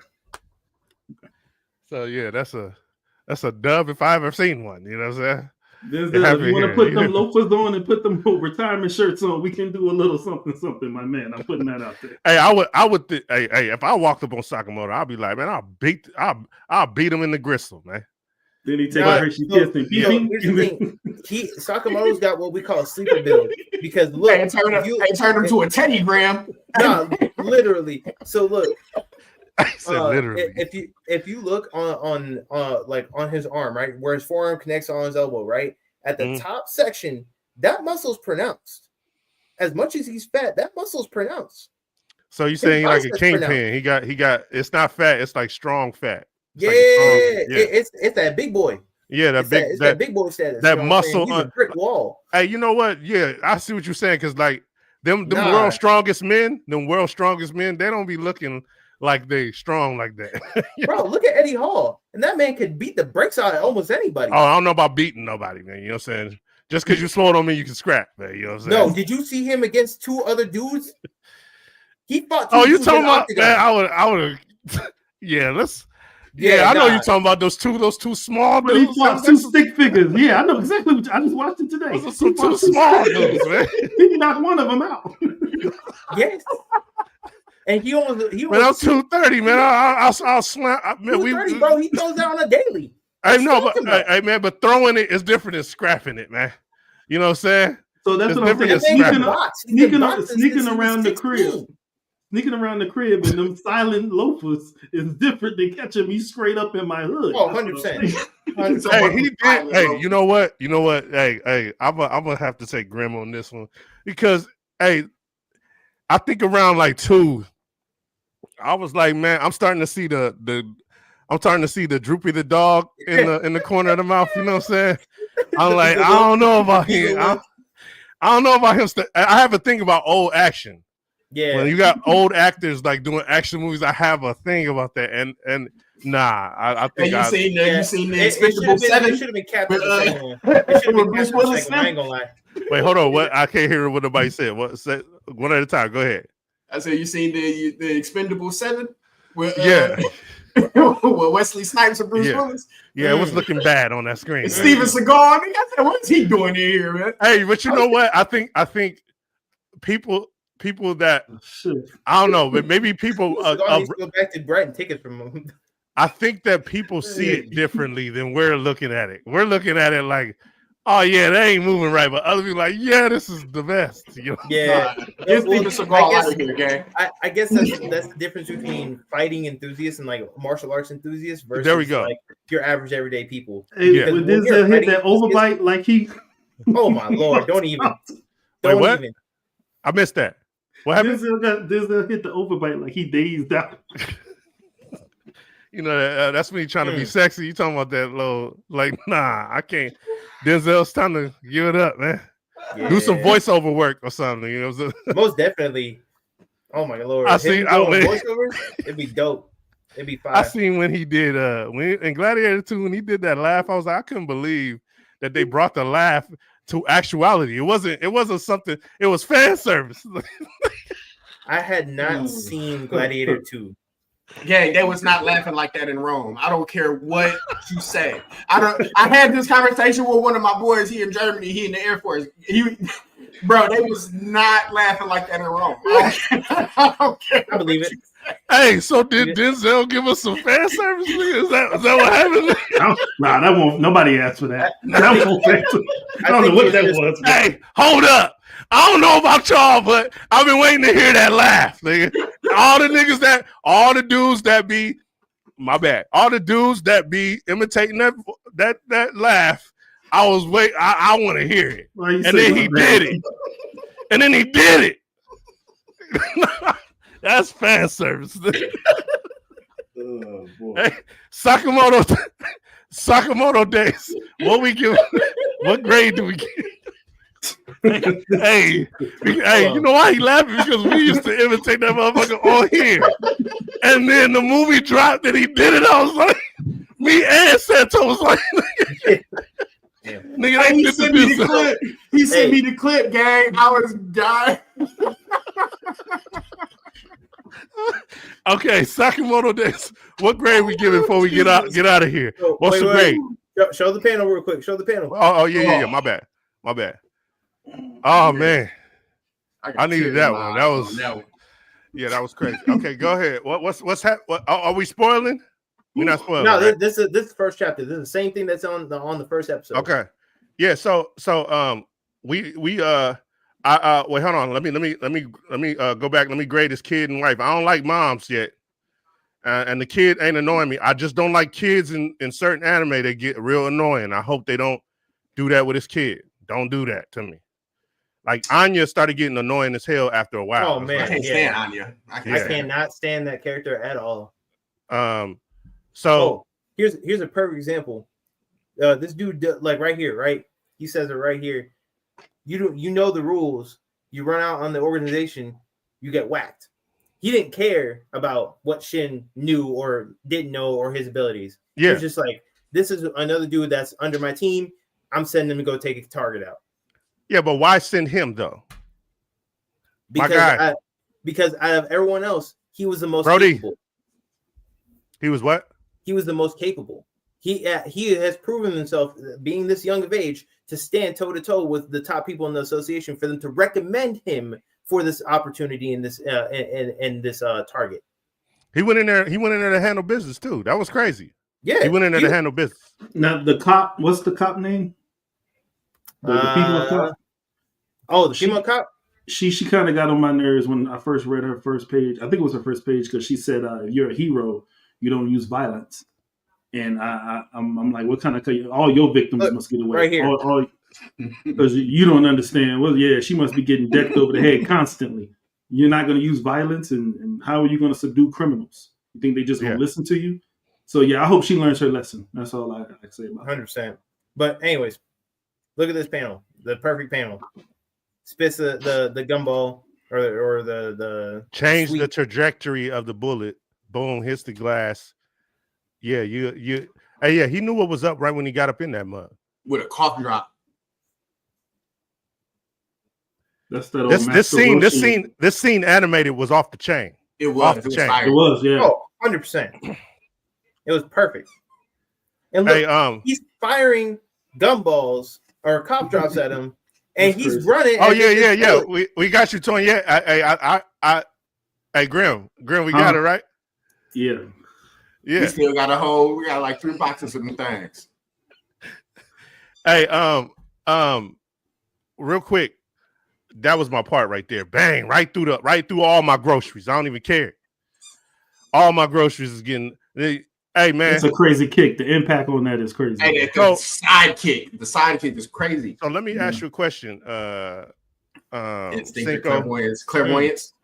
Speaker 2: So yeah, that's a dub if I ever seen one. You know what I'm saying?
Speaker 3: If you want to put them loafers on and put them retirement shirts on, we can do a little something, my man. I'm putting that out there.
Speaker 2: Hey, I would. Hey, if I walked up on Sokamoto, I'd be like, man, I'll beat him in the gristle, man.
Speaker 3: Then he take a Hershey kiss and beat him.
Speaker 1: Here's the thing. Sakamoto's got what we call a sleeper build because look,
Speaker 4: turn him to a Teddy Graham.
Speaker 1: No, literally. So look.
Speaker 2: I said literally.
Speaker 1: If you look on like on his arm, right, where his forearm connects on his elbow, right, at the top section, that muscle's pronounced. As much as he's fat, that muscle's pronounced.
Speaker 2: So you saying he like a kingpin? He got. It's not fat. It's like strong fat.
Speaker 1: It's that big boy.
Speaker 2: Yeah, that
Speaker 1: big boy status.
Speaker 2: That muscle
Speaker 1: on a brick wall.
Speaker 2: Hey, you know what? Yeah, I see what you're saying because like them world's strongest men, they don't be looking like they strong like that.
Speaker 1: Bro, look at Eddie Hall. And that man could beat the brakes out of almost anybody.
Speaker 2: Oh, I don't know about beating nobody, man. You know what I'm saying? Just because you slow it on me, you can scrap, man. You know what I'm saying?
Speaker 1: No, did you see him against two other dudes? He fought
Speaker 2: two you talking about man, I would yeah, let's I know you're talking about those two small
Speaker 3: but
Speaker 2: dudes.
Speaker 3: He fought two stick figures. Yeah, I know exactly what I just watched it today.
Speaker 2: Those are two small dudes, man.
Speaker 3: He knocked one of them out.
Speaker 1: Yes. And he was
Speaker 2: man, I'm 230, man. I'll slam.
Speaker 1: 230, bro. He throws that on a daily.
Speaker 2: I know, but throwing it is different than scrapping it, man. You know what I'm saying?
Speaker 3: So that's what I'm saying. Sneaking around the crib. Sneaking around the crib and them silent loafers is different than catching me straight up in my hood.
Speaker 1: Oh, 100%.
Speaker 2: Hey, he did. Hey, you know what? Hey, I'm gonna have to take Grim on this one because I think around like 2. I was like, man, I'm starting to see the Droopy the dog in the corner of the mouth. You know what I'm saying? I'm like, I don't know about him. I don't know about him. I have a thing about old action.
Speaker 1: Yeah,
Speaker 2: when you got old actors like doing action movies, I have a thing about that. And nah, I think
Speaker 4: you seen the Expendable 7?
Speaker 1: It should have been Captain. It should have been Captain. I ain't gonna lie.
Speaker 2: Wait, hold on. What? I can't hear what nobody said. What? Say one at a time. Go ahead.
Speaker 4: I said, you seen the Expendable 7?
Speaker 2: Yeah.
Speaker 4: With Wesley Snipes and Bruce Willis.
Speaker 2: Yeah, it was looking bad on that screen.
Speaker 4: Steven Seagal. I said, what is he doing in here, man?
Speaker 2: Hey, but you know what? I think people that I don't know, but maybe people
Speaker 1: go back to Brett and take it from him.
Speaker 2: I think that people see it differently than we're looking at it. We're looking at it like, oh yeah, they ain't moving right, but other people like, yeah, this is the best. You know?
Speaker 1: Yeah, I guess that's the difference between fighting enthusiasts and like martial arts enthusiasts versus
Speaker 2: there we go.
Speaker 1: Like your average everyday people.
Speaker 3: Hey, when Denzel hit that overbite, like he.
Speaker 1: Oh my lord! Don't even. Even.
Speaker 2: I missed that. What happened?
Speaker 3: Denzel hit the overbite like he dazed out.
Speaker 2: You know, that's me trying to be sexy. You talking about that little, like, nah, I can't. Denzel, it's time to give it up, man. Do some voiceover work or something. You know,
Speaker 1: most definitely. Oh my lord!
Speaker 2: I seen
Speaker 1: voiceovers. It'd be dope. It'd be fine.
Speaker 2: I seen when he did in Gladiator 2 when he did that laugh. I was like, I couldn't believe that they brought the laugh to actuality. It wasn't something. It was fan service.
Speaker 1: I had not seen Gladiator 2.
Speaker 4: Yeah, they was not laughing like that in Rome. I don't care what you say. I had this conversation with one of my boys. He in Germany. He in the Air Force. Bro, they was not laughing like that in Rome. I don't care.
Speaker 1: I believe it.
Speaker 2: Hey, so did Denzel give us some fan service? Is that what happened?
Speaker 3: Nah, that won't. Nobody asked for that. I don't know what that was.
Speaker 2: Hey, hold up. I don't know about y'all, but I've been waiting to hear that laugh, nigga. All the dudes that be, my bad. All the dudes that be imitating that laugh. I was waiting. I want to hear it, and then he did it. And then he did it. That's fan service.
Speaker 3: Oh, boy.
Speaker 2: Hey, Sokamoto days. What grade do we give? Hey, you know why he laughing? Because we used to imitate that motherfucker on here. And then the movie dropped and he did it. I was like, me and Santo was like, nigga,
Speaker 4: he sent me the clip. He sent me the clip, gang. I was dying.
Speaker 2: Okay, Sakamoto days. What grade we give before we get out of here? What's the grade?
Speaker 1: Show the panel real quick. Show the panel.
Speaker 2: Oh yeah. My bad. Oh man, I needed that one. That was that was crazy. Okay, go ahead. What's happening? Are we spoiling? We're not spoiling.
Speaker 1: No,
Speaker 2: right?
Speaker 1: this is the first chapter. This is the same thing that's on the first episode.
Speaker 2: Okay, yeah. So wait, hold on. Let me go back. Let me grade this kid and wife. I don't like moms yet, and the kid ain't annoying me. I just don't like kids in certain anime. They get real annoying. I hope they don't do that with his kid. Don't do that to me. Like Anya started getting annoying as hell after a while.
Speaker 4: Oh man, I can't stand Anya. I
Speaker 1: cannot stand that character at all.
Speaker 2: So
Speaker 1: here's a perfect example. This dude, like right here, right? He says it right here. You know the rules. You run out on the organization, you get whacked. He didn't care about what Shin knew or didn't know or his abilities.
Speaker 2: Yeah.
Speaker 1: He was just like, this is another dude that's under my team. I'm sending him to go take a target out.
Speaker 2: Yeah, but why send him though?
Speaker 1: Because out of everyone else, he was the most capable.
Speaker 2: He was what?
Speaker 1: He was the most capable. He has proven himself, being this young of age, to stand toe to toe with the top people in the association for them to recommend him for this opportunity in this target.
Speaker 2: He went in there to handle business too. That was crazy.
Speaker 1: Yeah,
Speaker 2: he went in there to handle business.
Speaker 3: Now the cop, what's the cop name? The female cop.
Speaker 1: Oh, the female cop.
Speaker 3: She kind of got on my nerves when I first read her first page. I think it was her first page because she said, "If you're a hero, you don't use violence." And I'm like, what kind of all your victims must get away
Speaker 1: right here
Speaker 3: because you don't understand. Well, yeah, she must be getting decked over the head constantly. You're not going to use violence, and how are you going to subdue criminals? You think they just going to listen to you? So yeah, I hope she learns her lesson. That's all I say about it.
Speaker 1: 100%. But anyways, look at this panel, the perfect panel. Spits the gumball or the
Speaker 2: change the trajectory of the bullet. Boom, hits the glass. Yeah, you. Hey, yeah, he knew what was up right when he got up in that mud
Speaker 4: with a cough drop.
Speaker 3: That's that.
Speaker 2: This scene animated was off the chain.
Speaker 4: It was.
Speaker 3: It was. Yeah.
Speaker 1: Oh, 100%. It was perfect. And look, he's firing gumballs or cop drops at him, and he's running.
Speaker 2: Oh yeah. We got you, Tony. Yeah, hey, Grim, we got it right.
Speaker 3: Yeah.
Speaker 2: Yeah.
Speaker 4: We still got we got like 3 boxes of them things.
Speaker 2: Hey, real quick, that was my part right there. Bang, right through all my groceries. I don't even care. All my groceries is getting. Hey man,
Speaker 3: it's a crazy kick. The impact on that is crazy.
Speaker 4: Hey, the sidekick is crazy.
Speaker 2: So let me ask you a question.
Speaker 4: Clairvoyance.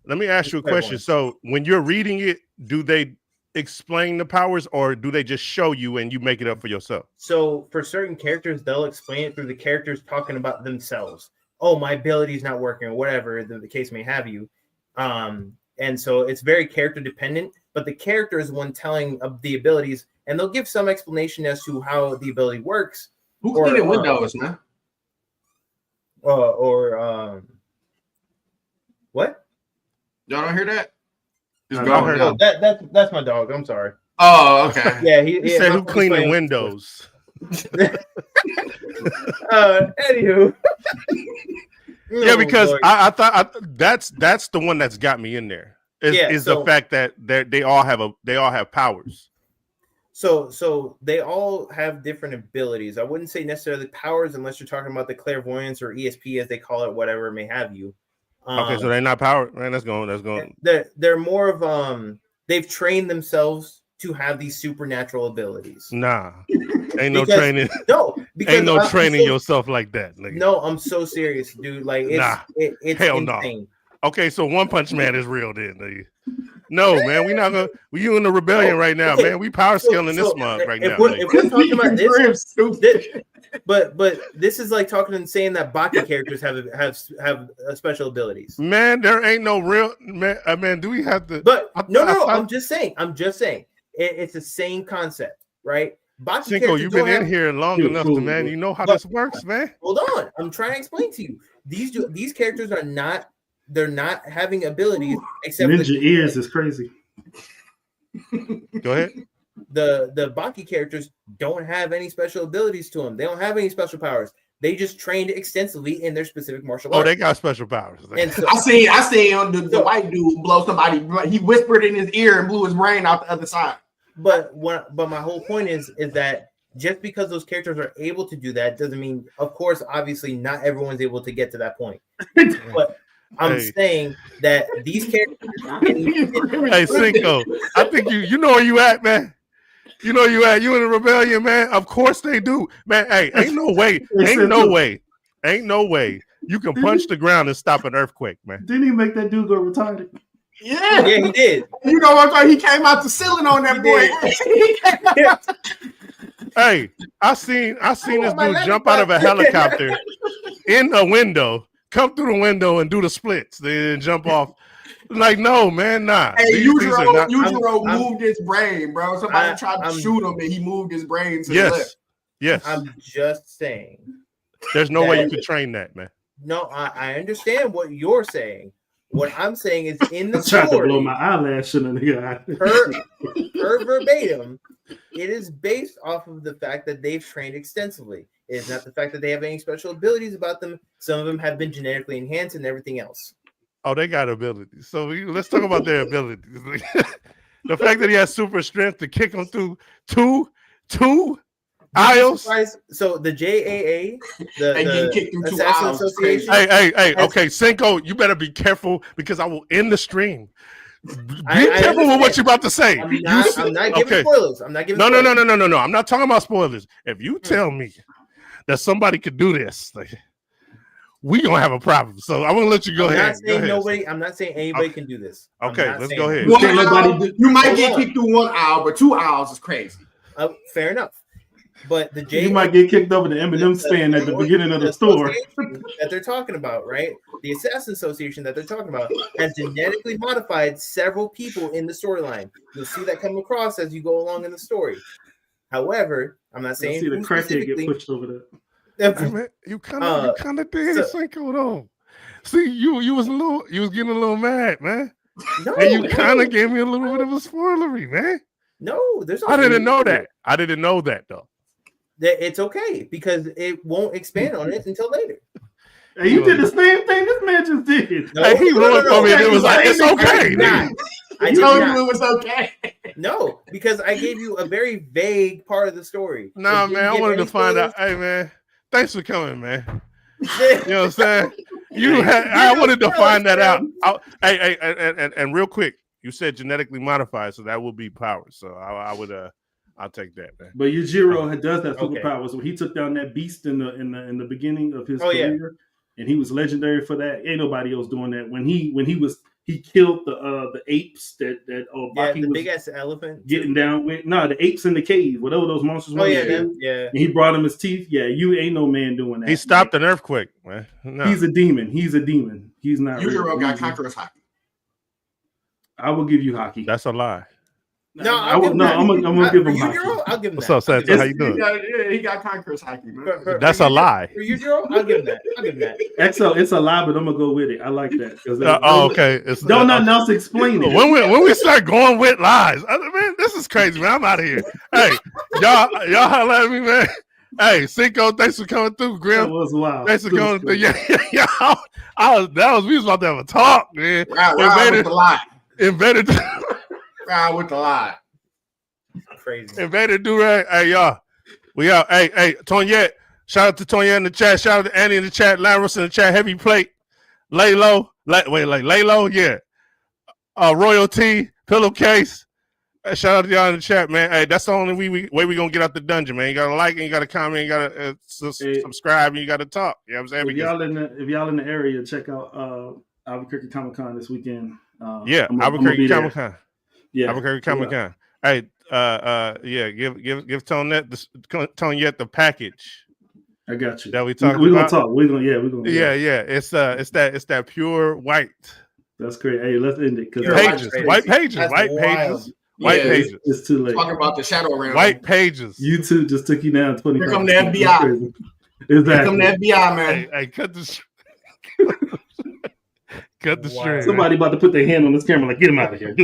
Speaker 2: Let me ask you a question. So when you're reading it, do they explain the powers, or do they just show you and you make it up for yourself?
Speaker 1: So for certain characters, they'll explain it through the characters talking about themselves. Oh, my ability's not working, or whatever the case may have you. And so it's very character dependent, but the character is one telling of the abilities, and they'll give some explanation as to how the ability works.
Speaker 4: Who cleaning windows, man?
Speaker 1: What?
Speaker 4: Y'all don't hear that? It's
Speaker 2: I
Speaker 4: gone.
Speaker 2: heard
Speaker 1: Oh, that's my dog. I'm sorry.
Speaker 4: Oh, okay.
Speaker 1: Yeah,
Speaker 2: He said who cleaning windows.
Speaker 1: Anywho.
Speaker 2: Yeah, because I thought that's the one that's got me in there. Is the fact that they all have powers.
Speaker 1: So they all have different abilities. I wouldn't say necessarily powers unless you're talking about the clairvoyance or ESP as they call it, whatever it may have you.
Speaker 2: Okay, so they're not powered, man. That's going.
Speaker 1: They're more of they've trained themselves to have these supernatural abilities.
Speaker 2: Nah, ain't no training.
Speaker 1: No, because
Speaker 2: ain't no training yourself like that. Nigga.
Speaker 1: No, I'm so serious, dude. Like it's
Speaker 2: hell
Speaker 1: insane.
Speaker 2: No. Okay, so One Punch Man is real then. Nigga. No, man, we not gonna. You in the rebellion right now, man. We power scaling this mug right now.
Speaker 1: If we're talking about this, but this is like talking and saying that Baki characters have special abilities.
Speaker 2: Man, there ain't no real man. Man, do we have to?
Speaker 1: But no. I'm just saying. It's the same concept, right?
Speaker 2: Baki Cinco, you've been in here long enough to man. You know how this works, man.
Speaker 1: Hold on, I'm trying to explain to you. These characters are not. They're not having abilities except
Speaker 3: ninja ears is crazy.
Speaker 2: Go ahead.
Speaker 1: The Baki characters don't have any special abilities to them. They don't have any special powers. They just trained extensively in their specific martial arts.
Speaker 2: Oh, they got special powers.
Speaker 1: And so,
Speaker 4: I seen the white dude blow somebody. He whispered in his ear and blew his brain out the other side.
Speaker 1: But my whole point is that just because those characters are able to do that doesn't mean, of course, obviously, not everyone's able to get to that point. But I'm saying that these characters.
Speaker 2: Hey, Cinco, I think you know where you at, man. You know you at. You in the rebellion, man. Of course they do, man. Hey, ain't no way you can punch the ground and stop an earthquake, man.
Speaker 3: Didn't he make that dude go retarded?
Speaker 4: Yeah,
Speaker 1: he did.
Speaker 4: You know what I'm saying? He came out the ceiling on that boy.
Speaker 2: Hey, I seen this dude jump out of a helicopter in a window. Come through the window and do the splits, then jump off. Like, no, man, nah.
Speaker 4: Hey, Yujiro moved his brain, bro. Somebody tried to shoot him, and he moved his brain to the left.
Speaker 2: Yes.
Speaker 1: I'm just saying.
Speaker 2: There's no way you could train that, man.
Speaker 1: No, I understand what you're saying. What I'm saying is in the
Speaker 3: story. I tried to blow
Speaker 1: my
Speaker 3: eyelash in the eye.
Speaker 1: Per verbatim, it is based off of the fact that they've trained extensively. It's not the fact that they have any special abilities about them. Some of them have been genetically enhanced and everything else.
Speaker 2: Oh, they got abilities. So let's talk about their abilities. The fact that he has super strength to kick them through two aisles.
Speaker 1: So the JAA, the Assassin Association.
Speaker 2: Hey, okay, Cinco, you better be careful because I will end the stream. Be careful with what you're about to say.
Speaker 1: I'm not giving spoilers. I'm not giving
Speaker 2: No. I'm not talking about spoilers. If you tell me that somebody could do this, we gonna have a problem. So I'm gonna let you go ahead.
Speaker 1: I'm not saying anybody can do this.
Speaker 2: Okay, let's go ahead.
Speaker 4: You might get kicked through 1 aisle, but 2 aisles is crazy.
Speaker 1: Fair enough. But
Speaker 3: you might get kicked over the M&M stand at the beginning of the store
Speaker 1: that they're talking about, right? The Assassin Association that they're talking about has genetically modified several people in the storyline. You'll see that come across as you go along in the story. However, I'm not saying
Speaker 3: see the crackhead get pushed over there.
Speaker 2: Hey, man, you kind of did Cinco though. See, you was getting a little mad, man.
Speaker 1: No,
Speaker 2: and you kind of gave me a little bit of a spoilery, man.
Speaker 1: No,
Speaker 2: I didn't know that. I didn't know that though.
Speaker 1: It's okay because it won't expand on it until later.
Speaker 3: Hey, you did the same thing this man just did.
Speaker 2: No, hey, he ruined for me. It was like it's okay.
Speaker 4: I told you it was okay.
Speaker 1: No, because I gave you a very vague part of the story.
Speaker 2: Nah, man, I wanted to find out. Hey, man, thanks for coming, man. You know what I'm saying? I wanted to find that out. Hey, and real quick, you said genetically modified, so that would be power. So I'll take that, man.
Speaker 3: But Yujiro does have superpowers. So he took down that beast in the beginning of his career, and he was legendary for that. Ain't nobody else doing that. When he was he killed the apes that Baki
Speaker 1: the
Speaker 3: was
Speaker 1: big ass elephant
Speaker 3: getting down with. No, the apes in the cave, whatever those monsters were.
Speaker 1: Yeah.
Speaker 3: And he brought him his teeth. Yeah, you ain't no man doing that.
Speaker 2: He stopped an earthquake, man. No.
Speaker 3: He's a demon. He's not
Speaker 4: Yujiro got Conqueror's Haki.
Speaker 3: I will give you hockey.
Speaker 2: That's a lie.
Speaker 1: No,
Speaker 3: I'm gonna give him hockey.
Speaker 1: I'll give him
Speaker 2: What's
Speaker 1: that.
Speaker 2: up, Santo? How you doing?
Speaker 4: He got Conqueror's Haki, man.
Speaker 2: That's a lie.
Speaker 1: For Yujiro, I'll give him that.
Speaker 3: XO, it's a lie, but I'm gonna go with it. I like that.
Speaker 2: Okay.
Speaker 3: Don't nothing else explain it.
Speaker 2: When we start going with lies, man, this is crazy, man. I'm out of here. Hey, y'all holla at me, man. Hey, Cinco, thanks for coming through. Grim,
Speaker 3: that was wild.
Speaker 2: thanks for coming through. Yeah. We was about to have a talk, man.
Speaker 4: Right with the lie.
Speaker 2: Invented.
Speaker 4: Right with the lie.
Speaker 1: Crazy.
Speaker 2: Invented Durag. Hey, y'all. We out. Hey, Tonyette. Shout out to Tonyette in the chat. Shout out to Annie in the chat. Laris in the chat. Heavy plate. Lay low. Lay low. Yeah. Royalty. Pillowcase. Shout out to y'all in the chat, man. Hey, that's the only way we gonna get out the dungeon, man. You gotta like and you gotta comment, you gotta subscribe, and you gotta talk. You know what I'm saying?
Speaker 3: If y'all in the area, check out Albuquerque Comic Con this weekend.
Speaker 2: Albuquerque Comic Con.
Speaker 3: Yeah,
Speaker 2: Albuquerque Comic Con. Hey, give Tonyette the package.
Speaker 3: I got you.
Speaker 2: That we talked
Speaker 3: We're
Speaker 2: about.
Speaker 3: gonna talk. We're gonna.
Speaker 2: Yeah. It's that pure white.
Speaker 3: That's great. Hey, let's end it because
Speaker 2: white pages. White pages.
Speaker 3: It's too late.
Speaker 4: Talking about the Shadow Realm.
Speaker 2: White pages.
Speaker 3: YouTube just took you down 20.
Speaker 4: Here come the FBI.
Speaker 3: Exactly.
Speaker 4: Here come the FBI, man.
Speaker 2: Hey, cut the string.
Speaker 3: Somebody about to put their hand on this camera, like, get him out of here.